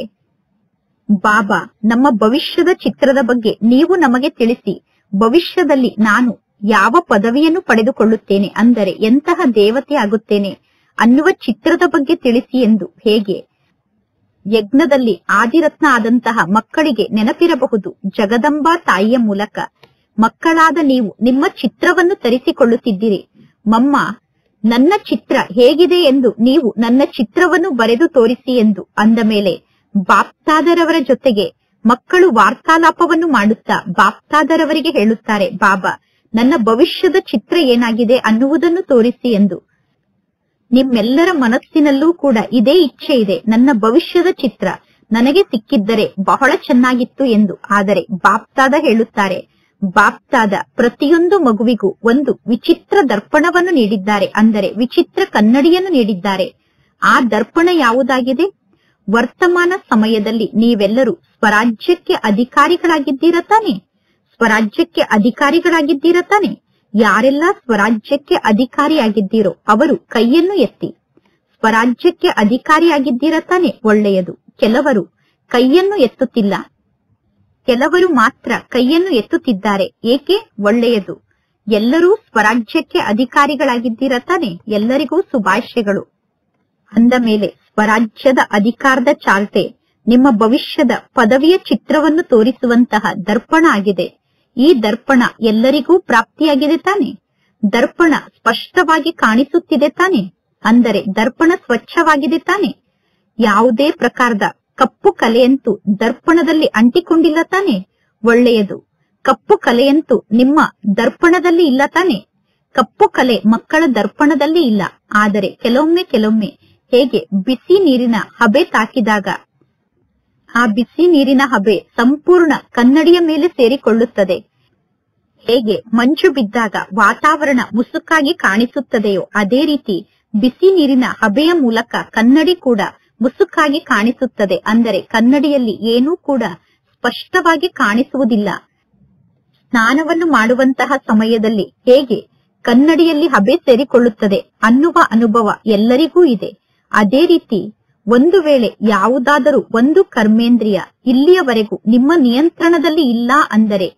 ಬಾಬಾ, ನಮ್ಮ ಭವಿಷ್ಯದ ಚಿತ್ರದ ಬಗ್ಗೆ ನೀವು ನಮಗೆ ತಿಳಿಸಿ. ಭವಿಷ್ಯದಲ್ಲಿ ನಾನು ಯಾವ ಪದವಿಯನ್ನು ಪಡೆದುಕೊಳ್ಳುತ್ತೇನೆ, ಅಂದರೆ ಎಂತಹ ದೇವತೆ ಆಗುತ್ತೇನೆ ಅನ್ನುವ ಚಿತ್ರದ ಬಗ್ಗೆ ತಿಳಿಸಿ ಎಂದು. ಹೇಗೆ ಯಜ್ಞದಲ್ಲಿ ಆದಿರತ್ನ ಆದಂತಹ ಮಕ್ಕಳಿಗೆ ನೆನಪಿರಬಹುದು, ಜಗದಂಬಾ ತಾಯಿಯ ಮೂಲಕ ಮಕ್ಕಳಾದ ನೀವು ನಿಮ್ಮ ಚಿತ್ರವನ್ನು ತರಿಸಿಕೊಳ್ಳುತ್ತಿದ್ದೀರಿ. ಮಮ್ಮ, ನನ್ನ ಚಿತ್ರ ಹೇಗಿದೆ ಎಂದು ನೀವು ನನ್ನ ಚಿತ್ರವನ್ನು ಬರೆದು ತೋರಿಸಿ ಎಂದು ಅಂದ ಮೇಲೆ ಬಾಪ್ತಾದರವರ ಜೊತೆಗೆ ಮಕ್ಕಳು ವಾರ್ತಾಲಾಪವನ್ನು ಮಾಡುತ್ತಾ ಬಾಪ್ತಾದರವರಿಗೆ ಹೇಳುತ್ತಾರೆ, ಬಾಬಾ, ನನ್ನ ಭವಿಷ್ಯದ ಚಿತ್ರ ಏನಾಗಿದೆ ಅನ್ನುವುದನ್ನು ತೋರಿಸಿ ಎಂದು. ನಿಮ್ಮೆಲ್ಲರ ಮನಸ್ಸಿನಲ್ಲೂ ಕೂಡ ಇದೇ ಇಚ್ಛೆ ಇದೆ, ನನ್ನ ಭವಿಷ್ಯದ ಚಿತ್ರ ನನಗೆ ಸಿಕ್ಕಿದ್ದರೆ ಬಹಳ ಚೆನ್ನಾಗಿತ್ತು ಎಂದು. ಆದರೆ ಬಾಪ್ತಾದ ಹೇಳುತ್ತಾರೆ, ಬಾಪ್ತಾದ ಪ್ರತಿಯೊಂದು ಮಗುವಿಗೂ ಒಂದು ವಿಚಿತ್ರ ದರ್ಪಣವನ್ನು ನೀಡಿದ್ದಾರೆ, ಅಂದರೆ ವಿಚಿತ್ರ ಕನ್ನಡಿಯನ್ನು ನೀಡಿದ್ದಾರೆ. ಆ ದರ್ಪಣ ಯಾವುದಾಗಿದೆ? ವರ್ತಮಾನ ಸಮಯದಲ್ಲಿ ನೀವೆಲ್ಲರೂ ಸ್ವರಾಜ್ಯಕ್ಕೆ ಅಧಿಕಾರಿಗಳಾಗಿದ್ದೀರ ತಾನೆ? ಸ್ವರಾಜ್ಯಕ್ಕೆ ಅಧಿಕಾರಿಗಳಾಗಿದ್ದೀರ ತಾನೆ? ಯಾರೆಲ್ಲ ಸ್ವರಾಜ್ಯಕ್ಕೆ ಅಧಿಕಾರಿಯಾಗಿದ್ದೀರೋ ಅವರು ಕೈಯನ್ನು ಎತ್ತಿ. ಸ್ವರಾಜ್ಯಕ್ಕೆ ಅಧಿಕಾರಿಯಾಗಿದ್ದೀರ ತಾನೆ? ಒಳ್ಳೆಯದು. ಕೆಲವರು ಕೈಯನ್ನು ಎತ್ತುತ್ತಿಲ್ಲ, ಕೆಲವರು ಮಾತ್ರ ಕೈಯನ್ನು ಎತ್ತುತ್ತಿದ್ದಾರೆ. ಏಕೆ? ಒಳ್ಳೆಯದು. ಎಲ್ಲರೂ ಸ್ವರಾಜ್ಯಕ್ಕೆ ಅಧಿಕಾರಿಗಳಾಗಿದ್ದೀರ ತಾನೆ? ಎಲ್ಲರಿಗೂ ಶುಭಾಶಯಗಳು. ಅಂದ ಮೇಲೆ ಸ್ವರಾಜ್ಯದ ಅಧಿಕಾರದ ಚಾರ್ಟೆ ನಿಮ್ಮ ಭವಿಷ್ಯದ ಪದವಿಯ ಚಿತ್ರವನ್ನು ತೋರಿಸುವಂತಹ ದರ್ಪಣ ಆಗಿದೆ. ಈ ದರ್ಪಣ ಎಲ್ಲರಿಗೂ ಪ್ರಾಪ್ತಿಯಾಗಿದೆ ತಾನೆ? ದರ್ಪಣ ಸ್ಪಷ್ಟವಾಗಿ ಕಾಣಿಸುತ್ತಿದೆ ತಾನೆ? ಅಂದರೆ ದರ್ಪಣ ಸ್ವಚ್ಛವಾಗಿದೆ ತಾನೆ? ಯಾವುದೇ ಪ್ರಕಾರದ ಕಪ್ಪು ಕಲೆಯಂತೂ ದರ್ಪಣದಲ್ಲಿ ಅಂಟಿಕೊಂಡಿಲ್ಲ ತಾನೆ? ಒಳ್ಳೆಯದು. ಕಪ್ಪು ಕಲೆಯಂತೂ ನಿಮ್ಮ ದರ್ಪಣದಲ್ಲಿ ಇಲ್ಲ ತಾನೆ? ಕಪ್ಪು ಕಲೆ ಮಕ್ಕಳ ದರ್ಪಣದಲ್ಲಿ ಇಲ್ಲ. ಆದರೆ ಕೆಲವೊಮ್ಮೆ ಹೇಗೆ ಬಿಸಿ ನೀರಿನ ಹಬೆ ತಾಕಿದಾಗ ಆ ಬಿಸಿ ನೀರಿನ ಹಬೆ ಸಂಪೂರ್ಣ ಕನ್ನಡಿಯ ಮೇಲೆ ಸೇರಿಕೊಳ್ಳುತ್ತದೆ, ಹೇಗೆ ಮಂಜು ಬಿದ್ದಾಗ ವಾತಾವರಣ ಮುಸುಕಾಗಿ ಕಾಣಿಸುತ್ತದೆಯೋ ಅದೇ ರೀತಿ ಬಿಸಿ ನೀರಿನ ಹಬೆಯ ಮೂಲಕ ಕನ್ನಡಿ ಕೂಡ ಮುಸುಕಾಗಿ ಕಾಣಿಸುತ್ತದೆ. ಅಂದರೆ ಕನ್ನಡಿಯಲ್ಲಿ ಏನೂ ಕೂಡ ಸ್ಪಷ್ಟವಾಗಿ ಕಾಣಿಸುವುದಿಲ್ಲ. ಸ್ನಾನವನ್ನು ಮಾಡುವಂತಹ ಸಮಯದಲ್ಲಿ ಹೇಗೆ ಕನ್ನಡಿಯಲ್ಲಿ ಹಬೆ ಸೇರಿಕೊಳ್ಳುತ್ತದೆ ಅನ್ನುವ ಅನುಭವ ಎಲ್ಲರಿಗೂ ಇದೆ. ಅದೇ ರೀತಿ ಒಂದು ವೇಳೆ ಯಾವುದಾದರೂ ಒಂದು ಕರ್ಮೇಂದ್ರಿಯ ಇಲ್ಲಿಯವರೆಗೂ ನಿಮ್ಮ ನಿಯಂತ್ರಣದಲ್ಲಿ ಇಲ್ಲ ಅಂದರೆ,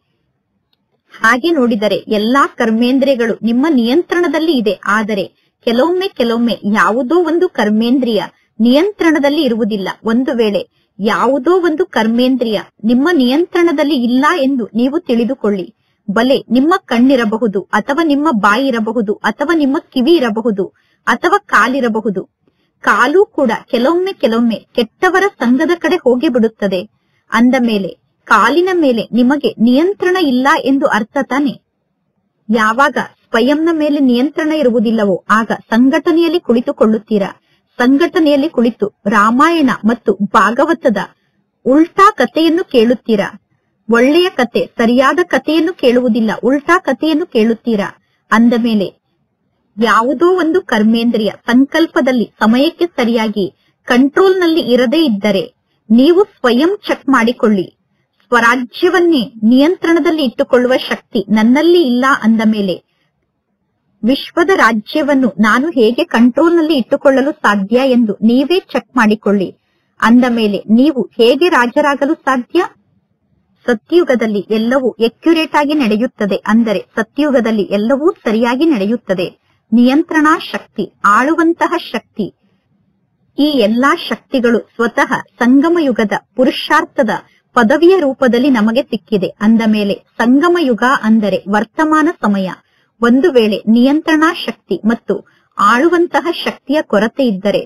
ಹಾಗೆ ನೋಡಿದರೆ ಎಲ್ಲಾ ಕರ್ಮೇಂದ್ರಿಯಗಳು ನಿಮ್ಮ ನಿಯಂತ್ರಣದಲ್ಲಿ ಇದೆ. ಆದರೆ ಕೆಲವೊಮ್ಮೆ ಯಾವುದೋ ಒಂದು ಕರ್ಮೇಂದ್ರಿಯ ನಿಯಂತ್ರಣದಲ್ಲಿ ಇರುವುದಿಲ್ಲ. ಒಂದು ವೇಳೆ ಯಾವುದೋ ಒಂದು ಕರ್ಮೇಂದ್ರಿಯ ನಿಮ್ಮ ನಿಯಂತ್ರಣದಲ್ಲಿ ಇಲ್ಲ ಎಂದು ನೀವು ತಿಳಿದುಕೊಳ್ಳಿ. ಬಲೆ ನಿಮ್ಮ ಕಣ್ಣಿರಬಹುದು, ಅಥವಾ ನಿಮ್ಮ ಬಾಯಿ ಇರಬಹುದು, ಅಥವಾ ನಿಮ್ಮ ಕಿವಿ ಇರಬಹುದು, ಅಥವಾ ಕಾಲಿರಬಹುದು. ಕಾಲು ಕೂಡ ಕೆಲವೊಮ್ಮೆ ಕೆಟ್ಟವರ ಸಂಘದ ಕಡೆ ಹೋಗಿ ಬಿಡುತ್ತದೆ. ಅಂದ ಮೇಲೆ ಕಾಲಿನ ಮೇಲೆ ನಿಮಗೆ ನಿಯಂತ್ರಣ ಇಲ್ಲ ಎಂದು ಅರ್ಥ ತಾನೆ. ಯಾವಾಗ ಸ್ವಯಂನ ಮೇಲೆ ನಿಯಂತ್ರಣ ಇರುವುದಿಲ್ಲವೋ ಆಗ ಸಂಘಟನೆಯಲ್ಲಿ ಕುಳಿತುಕೊಳ್ಳುತ್ತೀರಾ. ಸಂಘಟನೆಯಲ್ಲಿ ಕುಳಿತು ರಾಮಾಯಣ ಮತ್ತು ಭಾಗವತದ ಉಲ್ಟಾ ಕಥೆಯನ್ನು ಕೇಳುತ್ತೀರಾ. ಒಳ್ಳೆಯ ಕತೆ, ಸರಿಯಾದ ಕಥೆಯನ್ನು ಕೇಳುವುದಿಲ್ಲ, ಉಲ್ಟಾ ಕಥೆಯನ್ನು ಕೇಳುತ್ತೀರಾ. ಅಂದ ಮೇಲೆ ಯಾವುದೋ ಒಂದು ಕರ್ಮೇಂದ್ರಿಯ ಸಂಕಲ್ಪದಲ್ಲಿ ಸಮಯಕ್ಕೆ ಸರಿಯಾಗಿ ಕಂಟ್ರೋಲ್ನಲ್ಲಿ ಇರದೇ ಇದ್ದರೆ ನೀವು ಸ್ವಯಂ ಚೆಕ್ ಮಾಡಿಕೊಳ್ಳಿ. ಸ್ವರಾಜ್ಯವನ್ನೇ ನಿಯಂತ್ರಣದಲ್ಲಿ ಇಟ್ಟುಕೊಳ್ಳುವ ಶಕ್ತಿ ನನ್ನಲ್ಲಿ ಇಲ್ಲ ಅಂದ ಮೇಲೆ ವಿಶ್ವದ ರಾಜ್ಯವನ್ನು ನಾನು ಹೇಗೆ ಕಂಟ್ರೋಲ್ನಲ್ಲಿ ಇಟ್ಟುಕೊಳ್ಳಲು ಸಾಧ್ಯ ಎಂದು ನೀವೇ ಚೆಕ್ ಮಾಡಿಕೊಳ್ಳಿ. ಅಂದ ಮೇಲೆ ನೀವು ಹೇಗೆ ರಾಜರಾಗಲು ಸಾಧ್ಯ? ಸತ್ಯುಗದಲ್ಲಿ ಎಲ್ಲವೂ ಎಕ್ಯುರೇಟ್ ಆಗಿ ನಡೆಯುತ್ತದೆ. ಅಂದರೆ ಸತ್ಯುಗದಲ್ಲಿ ಎಲ್ಲವೂ ಸರಿಯಾಗಿ ನಡೆಯುತ್ತದೆ. ನಿಯಂತ್ರಣಾ ಶಕ್ತಿ, ಆಳುವಂತಹ ಶಕ್ತಿ, ಈ ಎಲ್ಲಾ ಶಕ್ತಿಗಳು ಸ್ವತಃ ಸಂಗಮ ಯುಗದ ಪುರುಷಾರ್ಥದ ಪದವಿಯ ರೂಪದಲ್ಲಿ ನಮಗೆ ಸಿಕ್ಕಿದೆ. ಅಂದ ಮೇಲೆ ಸಂಗಮ ಯುಗ ಅಂದರೆ ವರ್ತಮಾನ ಸಮಯ. ಒಂದು ವೇಳೆ ನಿಯಂತ್ರಣಾ ಶಕ್ತಿ ಮತ್ತು ಆಳುವಂತಹ ಶಕ್ತಿಯ ಕೊರತೆ ಇದ್ದರೆ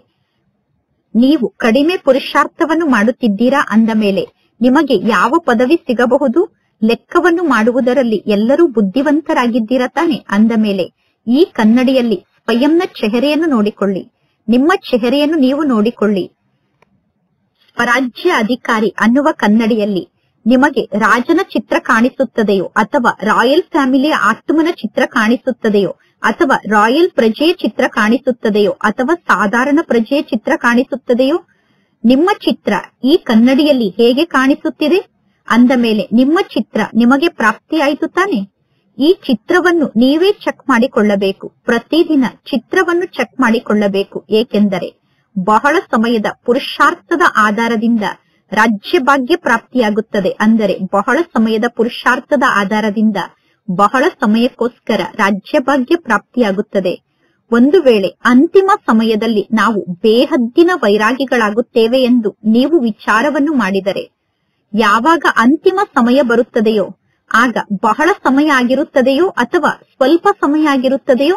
ನೀವು ಕಡಿಮೆ ಪುರುಷಾರ್ಥವನ್ನು ಮಾಡುತ್ತಿದ್ದೀರಾ. ಅಂದ ಮೇಲೆ ನಿಮಗೆ ಯಾವ ಪದವಿ ಸಿಗಬಹುದು? ಲೆಕ್ಕವನ್ನು ಮಾಡುವುದರಲ್ಲಿ ಎಲ್ಲರೂ ಬುದ್ಧಿವಂತರಾಗಿದ್ದೀರಾ ತಾನೆ. ಅಂದ ಮೇಲೆ ಈ ಕನ್ನಡಿಯಲ್ಲಿ ಸ್ವಯಂನ ಚೆಹರೆಯನ್ನು ನೋಡಿಕೊಳ್ಳಿ. ನಿಮ್ಮ ಚೆಹರೆಯನ್ನು ನೀವು ನೋಡಿಕೊಳ್ಳಿ. ಸ್ವರಾಜ್ಯ ಅಧಿಕಾರಿ ಅನ್ನುವ ಕನ್ನಡಿಯಲ್ಲಿ ನಿಮಗೆ ರಾಜನ ಚಿತ್ರ ಕಾಣಿಸುತ್ತದೆಯೋ, ಅಥವಾ ರಾಯಲ್ ಫ್ಯಾಮಿಲಿಯ ಆತ್ಮನ ಚಿತ್ರ ಕಾಣಿಸುತ್ತದೆಯೋ, ಅಥವಾ ರಾಯಲ್ ಪ್ರಜೆಯ ಚಿತ್ರ ಕಾಣಿಸುತ್ತದೆಯೋ, ಅಥವಾ ಸಾಧಾರಣ ಪ್ರಜೆಯ ಚಿತ್ರ ಕಾಣಿಸುತ್ತದೆಯೋ? ನಿಮ್ಮ ಚಿತ್ರ ಈ ಕನ್ನಡಿಯಲ್ಲಿ ಹೇಗೆ ಕಾಣಿಸುತ್ತಿದೆ? ಅಂದ ಮೇಲೆ ನಿಮ್ಮ ಚಿತ್ರ ನಿಮಗೆ ಪ್ರಾಪ್ತಿಯಾಯಿತು ತಾನೆ. ಈ ಚಿತ್ರವನ್ನು ನೀವೇ ಚೆಕ್ ಮಾಡಿಕೊಳ್ಳಬೇಕು. ಪ್ರತಿದಿನ ಚಿತ್ರವನ್ನು ಚೆಕ್ ಮಾಡಿಕೊಳ್ಳಬೇಕು. ಏಕೆಂದರೆ ಬಹಳ ಸಮಯದ ಪುರುಷಾರ್ಥದ ಆಧಾರದಿಂದ ರಾಜ್ಯ ಭಾಗ್ಯ ಪ್ರಾಪ್ತಿಯಾಗುತ್ತದೆ. ಅಂದರೆ ಬಹಳ ಸಮಯದ ಪುರುಷಾರ್ಥದ ಆಧಾರದಿಂದ ಬಹಳ ಸಮಯಕ್ಕೋಸ್ಕರ ರಾಜ್ಯ ಭಾಗ್ಯ ಪ್ರಾಪ್ತಿಯಾಗುತ್ತದೆ. ಒಂದು ವೇಳೆ ಅಂತಿಮ ಸಮಯದಲ್ಲಿ ನಾವು ಬೇಹದ್ದಿನ ವೈರಾಗಿಗಳಾಗುತ್ತೇವೆ ಎಂದು ನೀವು ವಿಚಾರವನ್ನು ಮಾಡಿದರೆ, ಯಾವಾಗ ಅಂತಿಮ ಸಮಯ ಬರುತ್ತದೆಯೋ ಆಗ ಬಹಳ ಸಮಯ ಆಗಿರುತ್ತದೆಯೋ ಅಥವಾ ಸ್ವಲ್ಪ ಸಮಯ ಆಗಿರುತ್ತದೆಯೋ,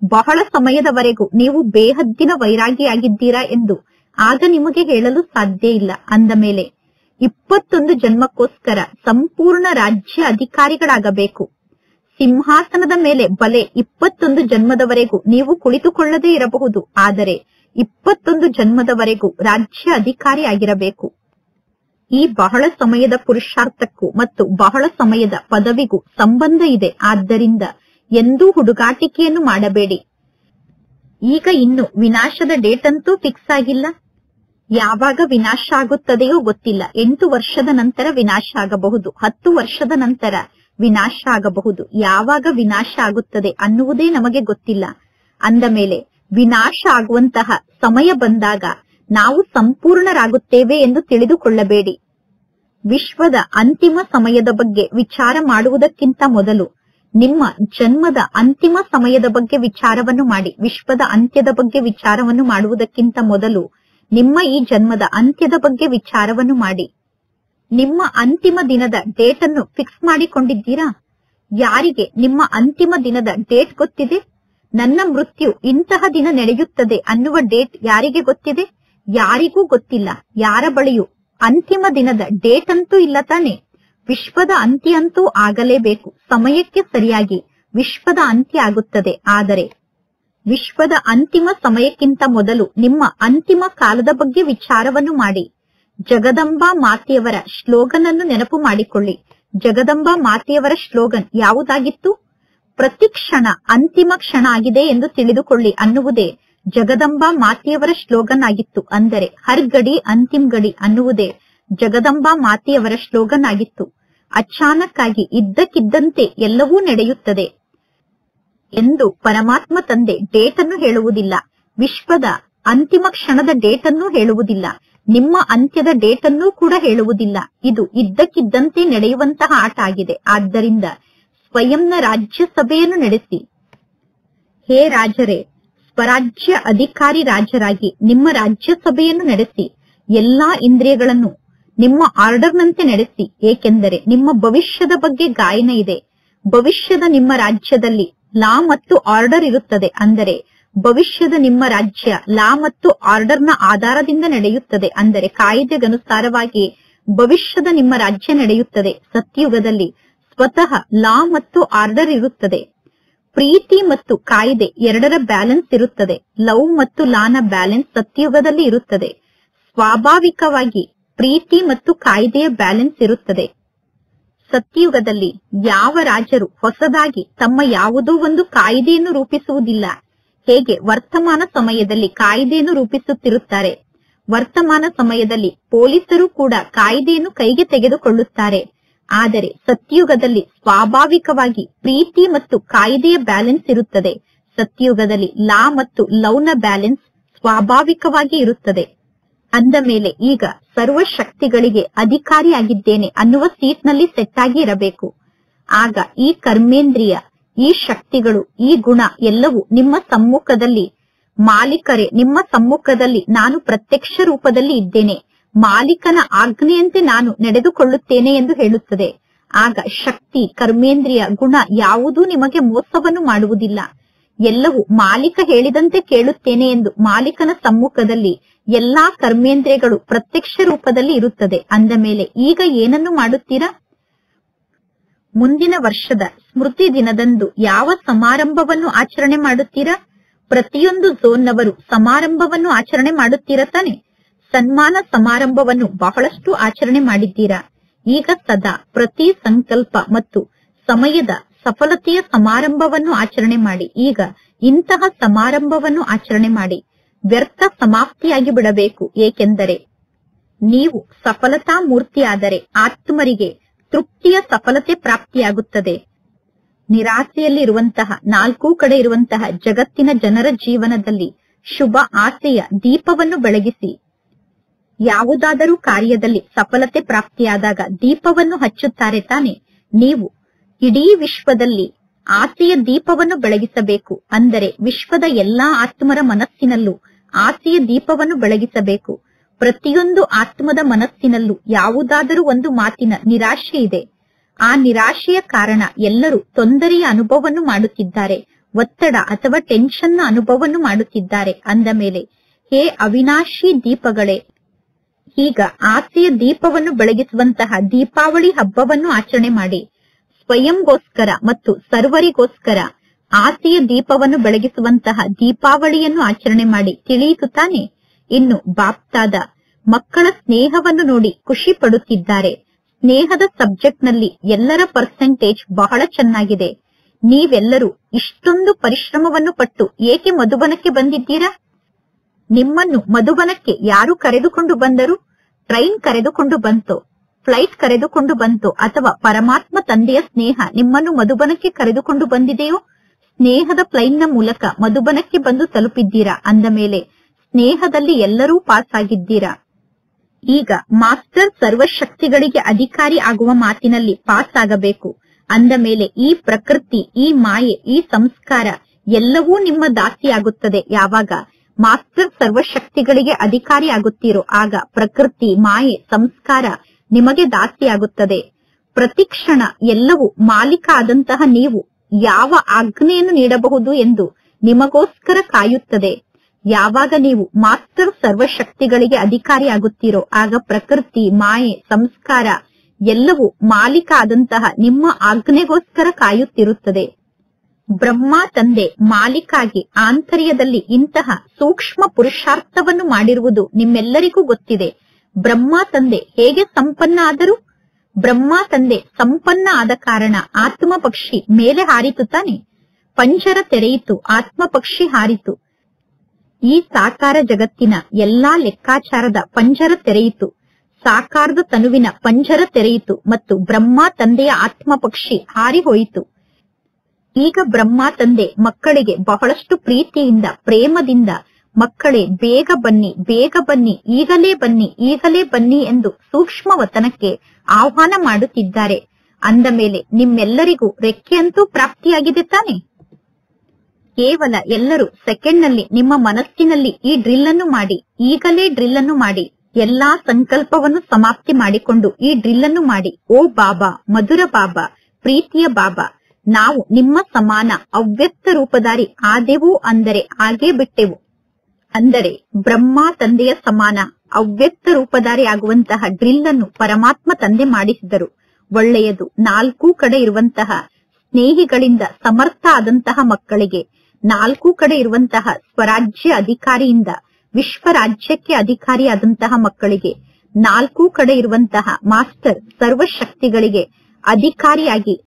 ಬಹಳ ಸಮಯದವರೆಗೂ ನೀವು ಬೇಹದ್ದಿನ ವೈರಾಗಿಯಾಗಿದ್ದೀರಾ ಎಂದು ಆಗ ನಿಮಗೆ ಹೇಳಲು ಸಾಧ್ಯ ಇಲ್ಲ. ಅಂದ ಮೇಲೆ 21 ಜನ್ಮಕ್ಕೋಸ್ಕರ ಸಂಪೂರ್ಣ ರಾಜ್ಯ ಅಧಿಕಾರಿಗಳಾಗಬೇಕು. ಸಿಂಹಾಸನದ ಮೇಲೆ ಬಲೆ 21 ಜನ್ಮದವರೆಗೂ ನೀವು ಕುಳಿತುಕೊಳ್ಳದೇ ಇರಬಹುದು. ಆದರೆ 21 ಜನ್ಮದವರೆಗೂ ರಾಜ್ಯ ಅಧಿಕಾರಿ ಆಗಿರಬೇಕು. ಈ ಬಹಳ ಸಮಯದ ಪುರುಷಾರ್ಥಕ್ಕೂ ಮತ್ತು ಬಹಳ ಸಮಯದ ಪದವಿಗೂ ಸಂಬಂಧ ಇದೆ. ಆದ್ದರಿಂದ ಎಂದೂ ಹುಡುಗಾಟಿಕೆಯನ್ನು ಮಾಡಬೇಡಿ. ಈಗ ಇನ್ನು ವಿನಾಶದ ಡೇಟ್ ಅಂತೂ ಫಿಕ್ಸ್ ಆಗಿಲ್ಲ. ಯಾವಾಗ ವಿನಾಶ ಆಗುತ್ತದೆಯೋ ಗೊತ್ತಿಲ್ಲ. 8 ವರ್ಷದ ನಂತರ ವಿನಾಶ ಆಗಬಹುದು, 10 ವರ್ಷದ ನಂತರ ವಿನಾಶ ಆಗಬಹುದು. ಯಾವಾಗ ವಿನಾಶ ಆಗುತ್ತದೆ ಅನ್ನುವುದೇ ನಮಗೆ ಗೊತ್ತಿಲ್ಲ. ಅಂದ ಮೇಲೆ ವಿನಾಶ ಆಗುವಂತಹ ಸಮಯ ಬಂದಾಗ ನಾವು ಸಂಪೂರ್ಣರಾಗುತ್ತೇವೆ ಎಂದು ತಿಳಿದುಕೊಳ್ಳಬೇಡಿ. ವಿಶ್ವದ ಅಂತಿಮ ಸಮಯದ ಬಗ್ಗೆ ವಿಚಾರ ಮಾಡುವುದಕ್ಕಿಂತ ಮೊದಲು ನಿಮ್ಮ ಜನ್ಮದ ಅಂತಿಮ ಸಮಯದ ಬಗ್ಗೆ ವಿಚಾರವನ್ನು ಮಾಡಿ. ವಿಶ್ವದ ಅಂತ್ಯದ ಬಗ್ಗೆ ವಿಚಾರವನ್ನು ಮಾಡುವುದಕ್ಕಿಂತ ಮೊದಲು ನಿಮ್ಮ ಈ ಜನ್ಮದ ಅಂತ್ಯದ ಬಗ್ಗೆ ವಿಚಾರವನ್ನು ಮಾಡಿ. ನಿಮ್ಮ ಅಂತಿಮ ದಿನದ ಡೇಟ್ ಅನ್ನು ಫಿಕ್ಸ್ ಮಾಡಿಕೊಂಡಿದ್ದೀರಾ? ಯಾರಿಗೆ ನಿಮ್ಮ ಅಂತಿಮ ದಿನದ ಡೇಟ್ ಗೊತ್ತಿದೆ? ನನ್ನ ಮೃತ್ಯು ಇಂತಹ ದಿನ ನಡೆಯುತ್ತದೆ ಅನ್ನುವ ಡೇಟ್ ಯಾರಿಗೆ ಗೊತ್ತಿದೆ? ಯಾರಿಗೂ ಗೊತ್ತಿಲ್ಲ. ಯಾರ ಬಳಿಯೂ ಅಂತಿಮ ದಿನದ ಡೇಟ್ ಅಂತೂ ಇಲ್ಲ ತಾನೆ. ವಿಶ್ವದ ಅಂತ್ಯ ಅಂತೂ ಆಗಲೇಬೇಕು. ಸಮಯಕ್ಕೆ ಸರಿಯಾಗಿ ವಿಶ್ವದ ಅಂತ್ಯ ಆಗುತ್ತದೆ. ಆದರೆ ವಿಶ್ವದ ಅಂತಿಮ ಸಮಯಕ್ಕಿಂತ ಮೊದಲು ನಿಮ್ಮ ಅಂತಿಮ ಕಾಲದ ಬಗ್ಗೆ ವಿಚಾರವನ್ನು ಮಾಡಿ. ಜಗದಂಬಾ ಮಾತೆಯವರ ಶ್ಲೋಗನ್ ಅನ್ನು ನೆನಪು ಮಾಡಿಕೊಳ್ಳಿ. ಜಗದಂಬಾ ಮಾತೆಯವರ ಶ್ಲೋಗನ್ ಯಾವುದಾಗಿತ್ತು? ಪ್ರತಿ ಕ್ಷಣ ಅಂತಿಮ ಕ್ಷಣ ಆಗಿದೆ ಎಂದು ತಿಳಿದುಕೊಳ್ಳಿ ಅನ್ನುವುದೇ ಜಗದಂಬಾ ಮಾತೆಯವರ ಶ್ಲೋಗನ್ ಆಗಿತ್ತು. ಅಂದರೆ ಹರ್ ಗಡಿ ಅಂತಿಮ್ ಗಡಿ ಅನ್ನುವುದೇ ಜಗದಂಬಾ ಮಾತೆಯವರ ಶ್ಲೋಗನ್ ಆಗಿತ್ತು. ಅಚಾನಕ್ ಆಗಿ ಇದ್ದಕ್ಕಿದ್ದಂತೆ ಎಲ್ಲವೂ ನಡೆಯುತ್ತದೆ. ಎಂದು ಪರಮಾತ್ಮ ತಂದೆ ಡೇಟ್ ಅನ್ನು ಹೇಳುವುದಿಲ್ಲ. ವಿಶ್ವದ ಅಂತಿಮ ಕ್ಷಣದ ಡೇಟ್ ಅನ್ನು ಹೇಳುವುದಿಲ್ಲ. ನಿಮ್ಮ ಅಂತ್ಯದ ಡೇಟ್ ಅನ್ನು ಕೂಡ ಹೇಳುವುದಿಲ್ಲ. ಇದು ಇದ್ದಕ್ಕಿದ್ದಂತೆ ನಡೆಯುವಂತಹ ಆಟ ಆಗಿದೆ. ಆದ್ದರಿಂದ ಸ್ವಯಂನ ರಾಜ್ಯಸಭೆಯನ್ನು ನಡೆಸಿ. ಹೇ ರಾಜರೇ, ಸ್ವರಾಜ್ಯ ಅಧಿಕಾರಿ ರಾಜರಾಗಿ ನಿಮ್ಮ ರಾಜ್ಯಸಭೆಯನ್ನು ನಡೆಸಿ. ಎಲ್ಲಾ ಇಂದ್ರಿಯಗಳನ್ನು ನಿಮ್ಮ ಆರ್ಡರ್ನಂತೆ ನಡೆಸಿ. ಏಕೆಂದರೆ ನಿಮ್ಮ ಭವಿಷ್ಯದ ಬಗ್ಗೆ ಗಾಯನ ಇದೆ. ಭವಿಷ್ಯದ ನಿಮ್ಮ ರಾಜ್ಯದಲ್ಲಿ ಲಾ ಮತ್ತು ಆರ್ಡರ್ ಇರುತ್ತದೆ. ಅಂದರೆ ಭವಿಷ್ಯದ ನಿಮ್ಮ ರಾಜ್ಯ ಲಾ ಮತ್ತು ಆರ್ಡರ್ನ ಆಧಾರದಿಂದ ನಡೆಯುತ್ತದೆ. ಅಂದರೆ ಕಾಯ್ದೆಗನುಸಾರವಾಗಿ ಭವಿಷ್ಯದ ನಿಮ್ಮ ರಾಜ್ಯ ನಡೆಯುತ್ತದೆ. ಸತ್ಯಯುಗದಲ್ಲಿ ಸ್ವತಃ ಲಾ ಮತ್ತು ಆರ್ಡರ್ ಇರುತ್ತದೆ. ಪ್ರೀತಿ ಮತ್ತು ಕಾಯ್ದೆ ಎರಡರ ಬ್ಯಾಲೆನ್ಸ್ ಇರುತ್ತದೆ. ಲವ್ ಮತ್ತು ಲಾನ ಬ್ಯಾಲೆನ್ಸ್ ಸತ್ಯಯುಗದಲ್ಲಿ ಇರುತ್ತದೆ. ಸ್ವಾಭಾವಿಕವಾಗಿ ಪ್ರೀತಿ ಮತ್ತು ಕಾಯ್ದೆಯ ಬ್ಯಾಲೆನ್ಸ್ ಇರುತ್ತದೆ. ಸತ್ಯಯುಗದಲ್ಲಿ ಯಾವ ರಾಜರು ಹೊಸದಾಗಿ ತಮ್ಮ ಯಾವುದೋ ಒಂದು ಕಾಯ್ದೆಯನ್ನು ರೂಪಿಸುವುದಿಲ್ಲ. ಹೇಗೆ ವರ್ತಮಾನ ಸಮಯದಲ್ಲಿ ಕಾಯ್ದೆಯನ್ನು ರೂಪಿಸುತ್ತಿರುತ್ತಾರೆ, ವರ್ತಮಾನ ಸಮಯದಲ್ಲಿ ಪೊಲೀಸರು ಕೂಡ ಕಾಯ್ದೆಯನ್ನು ಕೈಗೆ ತೆಗೆದುಕೊಳ್ಳುತ್ತಾರೆ. ಆದರೆ ಸತ್ಯಯುಗದಲ್ಲಿ ಸ್ವಾಭಾವಿಕವಾಗಿ ಪ್ರೀತಿ ಮತ್ತು ಕಾಯ್ದೆಯ ಬ್ಯಾಲೆನ್ಸ್ ಇರುತ್ತದೆ. ಸತ್ಯಯುಗದಲ್ಲಿ ಲಾ ಮತ್ತು ಲವ್ನ ಬ್ಯಾಲೆನ್ಸ್ ಸ್ವಾಭಾವಿಕವಾಗಿ ಇರುತ್ತದೆ. ಅಂದ ಮೇಲೆ ಈಗ ಸರ್ವಶಕ್ತಿಗಳಿಗೆ ಅಧಿಕಾರಿಯಾಗಿದ್ದೇನೆ ಅನ್ನುವ ಸೀಟ್ನಲ್ಲಿ ಸೆಟ್ ಆಗಿ ಇರಬೇಕು. ಆಗ ಈ ಕರ್ಮೇಂದ್ರಿಯ, ಈ ಶಕ್ತಿಗಳು, ಈ ಗುಣ ಎಲ್ಲವೂ ನಿಮ್ಮ ಸಮ್ಮುಖದಲ್ಲಿ ಮಾಲೀಕರೇ. ನಿಮ್ಮ ಸಮ್ಮುಖದಲ್ಲಿ ನಾನು ಪ್ರತ್ಯಕ್ಷ ರೂಪದಲ್ಲಿ ಇದ್ದೇನೆ, ಮಾಲೀಕನ ಆಜ್ಞೆಯಂತೆ ನಾನು ನಡೆದುಕೊಳ್ಳುತ್ತೇನೆ ಎಂದು ಹೇಳುತ್ತದೆ. ಆಗ ಶಕ್ತಿ, ಕರ್ಮೇಂದ್ರಿಯ, ಗುಣ ಯಾವುದೂ ನಿಮಗೆ ಮೋಸವನ್ನು ಮಾಡುವುದಿಲ್ಲ. ಎಲ್ಲವೂ ಮಾಲೀಕ ಹೇಳಿದಂತೆ ಕೇಳುತ್ತೇನೆ ಎಂದು ಮಾಲೀಕನ ಸಮ್ಮುಖದಲ್ಲಿ ಎಲ್ಲಾ ಕರ್ಮೇಂದ್ರಿಯಗಳು ಪ್ರತ್ಯಕ್ಷ ರೂಪದಲ್ಲಿ ಇರುತ್ತದೆ. ಅಂದ ಮೇಲೆ ಈಗ ಏನನ್ನು ಮಾಡುತ್ತೀರಾ? ಮುಂದಿನ ವರ್ಷದ ಸ್ಮೃತಿ ದಿನದಂದು ಯಾವ ಸಮಾರಂಭವನ್ನು ಆಚರಣೆ ಮಾಡುತ್ತೀರಾ? ಪ್ರತಿಯೊಂದು ಝೋನ್ನವರು ಸಮಾರಂಭವನ್ನು ಆಚರಣೆ ಮಾಡುತ್ತೀರಾ ತಾನೆ? ಸನ್ಮಾನ ಸಮಾರಂಭವನ್ನು ಬಹಳಷ್ಟು ಆಚರಣೆ ಮಾಡಿದ್ದೀರಾ. ಈಗ ಸದಾ ಪ್ರತಿ ಸಂಕಲ್ಪ ಮತ್ತು ಸಮಯದ ಸಫಲತೆಯ ಸಮಾರಂಭವನ್ನು ಆಚರಣೆ ಮಾಡಿ. ಈಗ ಇಂತಹ ಸಮಾರಂಭವನ್ನು ಆಚರಣೆ ಮಾಡಿ. ವ್ಯರ್ಥ ಸಮಾಪ್ತಿಯಾಗಿ ಬಿಡಬೇಕು. ಏಕೆಂದರೆ ನೀವು ಸಫಲತಾ ಮೂರ್ತಿಯಾದರೆ ಆತ್ಮರಿಗೆ ತೃಪ್ತಿಯ ಸಫಲತೆ ಪ್ರಾಪ್ತಿಯಾಗುತ್ತದೆ. ನಿರಾಸೆಯಲ್ಲಿರುವಂತಹ, ನಾಲ್ಕೂ ಕಡೆ ಇರುವಂತಹ ಜಗತ್ತಿನ ಜನರ ಜೀವನದಲ್ಲಿ ಶುಭ ಆಸೆಯ ದೀಪವನ್ನು ಬೆಳಗಿಸಿ. ಯಾವುದಾದರೂ ಕಾರ್ಯದಲ್ಲಿ ಸಫಲತೆ ಪ್ರಾಪ್ತಿಯಾದಾಗ ದೀಪವನ್ನು ಹಚ್ಚುತ್ತಾರೆ ತಾನೆ? ನೀವು ಇಡೀ ವಿಶ್ವದಲ್ಲಿ ಆಸೆಯ ದೀಪವನ್ನು ಬೆಳಗಿಸಬೇಕು. ಅಂದರೆ ವಿಶ್ವದ ಎಲ್ಲಾ ಆತ್ಮರ ಮನಸ್ಸಿನಲ್ಲೂ ಆಸೆಯ ದೀಪವನ್ನು ಬೆಳಗಿಸಬೇಕು. ಪ್ರತಿಯೊಂದು ಆತ್ಮದ ಮನಸ್ಸಿನಲ್ಲೂ ಯಾವುದಾದರೂ ಒಂದು ಮಾತಿನ ನಿರಾಶೆ ಇದೆ. ಆ ನಿರಾಶೆಯ ಕಾರಣ ಎಲ್ಲರೂ ತೊಂದರೆಯ ಅನುಭವವನ್ನು ಮಾಡುತ್ತಿದ್ದಾರೆ, ಒತ್ತಡ ಅಥವಾ ಟೆನ್ಷನ್ನ ಅನುಭವವನ್ನು ಮಾಡುತ್ತಿದ್ದಾರೆ. ಅಂದ ಮೇಲೆ ಹೇ ಅವಿನಾಶಿ ದೀಪಗಳೇ, ಈಗ ಆಸೆಯ ದೀಪವನ್ನು ಬೆಳಗಿಸುವಂತಹ ದೀಪಾವಳಿ ಹಬ್ಬವನ್ನು ಆಚರಣೆ ಮಾಡಿ. ಸ್ವಯಂಗೋಸ್ಕರ ಮತ್ತು ಸರ್ವರಿಗೋಸ್ಕರ ಆಸೆಯ ದೀಪವನ್ನು ಬೆಳಗಿಸುವಂತಹ ದೀಪಾವಳಿಯನ್ನು ಆಚರಣೆ ಮಾಡಿ. ತಿಳಿಯಿತು ತಾನೆ? ಇನ್ನು ಬಾಪ್ತಾದ ಮಕ್ಕಳ ಸ್ನೇಹವನ್ನು ನೋಡಿ ಖುಷಿ ಪಡುತ್ತಿದ್ದಾರೆ. ಸ್ನೇಹದ ಸಬ್ಜೆಕ್ಟ್ ನಲ್ಲಿ ಎಲ್ಲರ ಪರ್ಸೆಂಟೇಜ್ ಬಹಳ ಚೆನ್ನಾಗಿದೆ. ನೀವೆಲ್ಲರೂ ಇಷ್ಟೊಂದು ಪರಿಶ್ರಮವನ್ನು ಪಟ್ಟು ಏಕೆ ಮಧುಬನಕ್ಕೆ ಬಂದಿದ್ದೀರಾ? ನಿಮ್ಮನ್ನು ಮಧುಬನಕ್ಕೆ ಯಾರು ಕರೆದುಕೊಂಡು ಬಂದರು? ಟ್ರೈನ್ ಕರೆದುಕೊಂಡು ಬಂತೋ, ಫ್ಲೈಟ್ ಕರೆದುಕೊಂಡು ಬಂತೋ, ಅಥವಾ ಪರಮಾತ್ಮ ತಂದೆಯ ಸ್ನೇಹ ನಿಮ್ಮನ್ನು ಮಧುಬನಕ್ಕೆ ಕರೆದುಕೊಂಡು ಬಂದಿದೆಯೋ? ಸ್ನೇಹದ ಪ್ಲೈನ್ನ ಮೂಲಕ ಮಧುಬನಕ್ಕೆ ಬಂದು ತಲುಪಿದ್ದೀರಾ. ಅಂದ ಮೇಲೆ ಸ್ನೇಹದಲ್ಲಿ ಎಲ್ಲರೂ ಪಾಸ್ ಆಗಿದ್ದೀರಾ. ಈಗ ಮಾಸ್ಟರ್ ಸರ್ವಶಕ್ತಿಗಳಿಗೆ ಅಧಿಕಾರಿ ಆಗುವ ಮಾತಿನಲ್ಲಿ ಪಾಸ್ ಆಗಬೇಕು. ಅಂದ ಮೇಲೆ ಈ ಪ್ರಕೃತಿ, ಈ ಮಾಯೆ, ಈ ಸಂಸ್ಕಾರ ಎಲ್ಲವೂ ನಿಮ್ಮ ದಾಸಿಯಾಗುತ್ತದೆ. ಯಾವಾಗ ಮಾಸ್ಟರ್ ಸರ್ವಶಕ್ತಿಗಳಿಗೆ ಅಧಿಕಾರಿ ಆಗುತ್ತೀರೋ ಆಗ ಪ್ರಕೃತಿ, ಮಾಯೆ, ಸಂಸ್ಕಾರ ನಿಮಗೆ ದಾಸಿಯಾಗುತ್ತದೆ. ಪ್ರತಿಕ್ಷಣ ಎಲ್ಲವೂ ಮಾಲೀಕ ಆದಂತಹ ನೀವು ಯಾವ ಆಜ್ಞೆಯನ್ನು ನೀಡಬಹುದು ಎಂದು ನಿಮಗೋಸ್ಕರ ಕಾಯುತ್ತದೆ. ಯಾವಾಗ ನೀವು ಮಾಸ್ಟರ್ ಸರ್ವಶಕ್ತಿಗಳಿಗೆ ಅಧಿಕಾರಿ ಆಗುತ್ತೀರೋ ಆಗ ಪ್ರಕೃತಿ, ಮಾಯೆ, ಸಂಸ್ಕಾರ ಎಲ್ಲವೂ ಮಾಲೀಕ ಆದಂತಹ ನಿಮ್ಮ ಆಜ್ಞೆಗೋಸ್ಕರ ಕಾಯುತ್ತಿರುತ್ತದೆ. ಬ್ರಹ್ಮ ತಂದೆ ಮಾಲೀಕಾಗಿ ಆಂತರ್ಯದಲ್ಲಿ ಇಂತಹ ಸೂಕ್ಷ್ಮ ಪುರುಷಾರ್ಥವನ್ನು ಮಾಡಿರುವುದು ನಿಮ್ಮೆಲ್ಲರಿಗೂ ಗೊತ್ತಿದೆ. ಬ್ರಹ್ಮ ತಂದೆ ಹೇಗೆ ಸಂಪನ್ನ ಆದರು? ಬ್ರಹ್ಮ ತಂದೆ ಸಂಪನ್ನ ಆದ ಕಾರಣ ಆತ್ಮ ಪಕ್ಷಿ ಮೇಲೆ ಹಾರಿತು ತಾನೆ? ಪಂಜರ ತೆರೆಯಿತು, ಆತ್ಮ ಪಕ್ಷಿ ಹಾರಿತು. ಈ ಸಾಕಾರ ಜಗತ್ತಿನ ಎಲ್ಲಾ ಲೆಕ್ಕಾಚಾರದ ಪಂಜರ ತೆರೆಯಿತು, ಸಾಕಾರದ ತನುವಿನ ಪಂಜರ ತೆರೆಯಿತು ಮತ್ತು ಬ್ರಹ್ಮ ತಂದೆಯ ಆತ್ಮ ಪಕ್ಷಿ ಹಾರಿ ಹೋಯಿತು. ಈಗ ಬ್ರಹ್ಮ ತಂದೆ ಮಕ್ಕಳಿಗೆ ಬಹಳಷ್ಟು ಪ್ರೀತಿಯಿಂದ ಪ್ರೇಮದಿಂದ ಮಕ್ಕಳೇ ಬೇಗ ಬನ್ನಿ, ಬೇಗ ಬನ್ನಿ, ಈಗಲೇ ಬನ್ನಿ, ಈಗಲೇ ಬನ್ನಿ ಎಂದು ಸೂಕ್ಷ್ಮ ವತನಕ್ಕೆ ಆಹ್ವಾನ ಮಾಡುತ್ತಿದ್ದಾರೆ. ಅಂದ ಮೇಲೆ ನಿಮ್ಮೆಲ್ಲರಿಗೂ ರೆಕ್ಕೆಯಂತೂ ಪ್ರಾಪ್ತಿಯಾಗಿದೆ ತಾನೆ? ಕೇವಲ ಎಲ್ಲರೂ ಸೆಕೆಂಡ್ ನಲ್ಲಿ ನಿಮ್ಮ ಮನಸ್ಸಿನಲ್ಲಿ ಈ ಡ್ರಿಲ್ ಅನ್ನು ಮಾಡಿ, ಈಗಲೇ ಡ್ರಿಲ್ ಅನ್ನು ಮಾಡಿ. ಎಲ್ಲಾ ಸಂಕಲ್ಪವನ್ನು ಸಮಾಪ್ತಿ ಮಾಡಿಕೊಂಡು ಈ ಡ್ರಿಲ್ ಅನ್ನು ಮಾಡಿ. ಓ ಬಾಬಾ, ಮಧುರ ಬಾಬಾ, ಪ್ರೀತಿಯ ಬಾಬಾ, ನಾವು ನಿಮ್ಮ ಸಮಾನ ಅವ್ಯಕ್ತ ರೂಪಧಾರಿ ಆದೆವು ಅಂದರೆ ಆಗೇ ಬಿಟ್ಟೆವು. ಅಂದರೆ ಬ್ರಹ್ಮ ತಂದೆಯ ಸಮಾನ ಅವ್ಯಕ್ತ ರೂಪಧಾರಿ ಆಗುವಂತಹ ಡ್ರಿಲ್ ಅನ್ನು ಪರಮಾತ್ಮ ತಂದೆ ಮಾಡಿಸಿದರು. ಒಳ್ಳೆಯದು. ನಾಲ್ಕೂ ಕಡೆ ಇರುವಂತಹ ಸ್ನೇಹಿಗಳಿಂದ ಸಮರ್ಥ ಆದಂತಹ ಮಕ್ಕಳಿಗೆ, ನಾಲ್ಕೂ ಕಡೆ ಇರುವಂತಹ ಸ್ವರಾಜ್ಯ ಅಧಿಕಾರಿಯಿಂದ ವಿಶ್ವ ರಾಜ್ಯಕ್ಕೆ ಅಧಿಕಾರಿಯಾದಂತಹ ಮಕ್ಕಳಿಗೆ, ನಾಲ್ಕೂ ಕಡೆ ಇರುವಂತಹ ಮಾಸ್ಟರ್ ಸರ್ವಶಕ್ತಿಗಳಿಗೆ ಅಧಿಕಾರಿಯಾಗಿ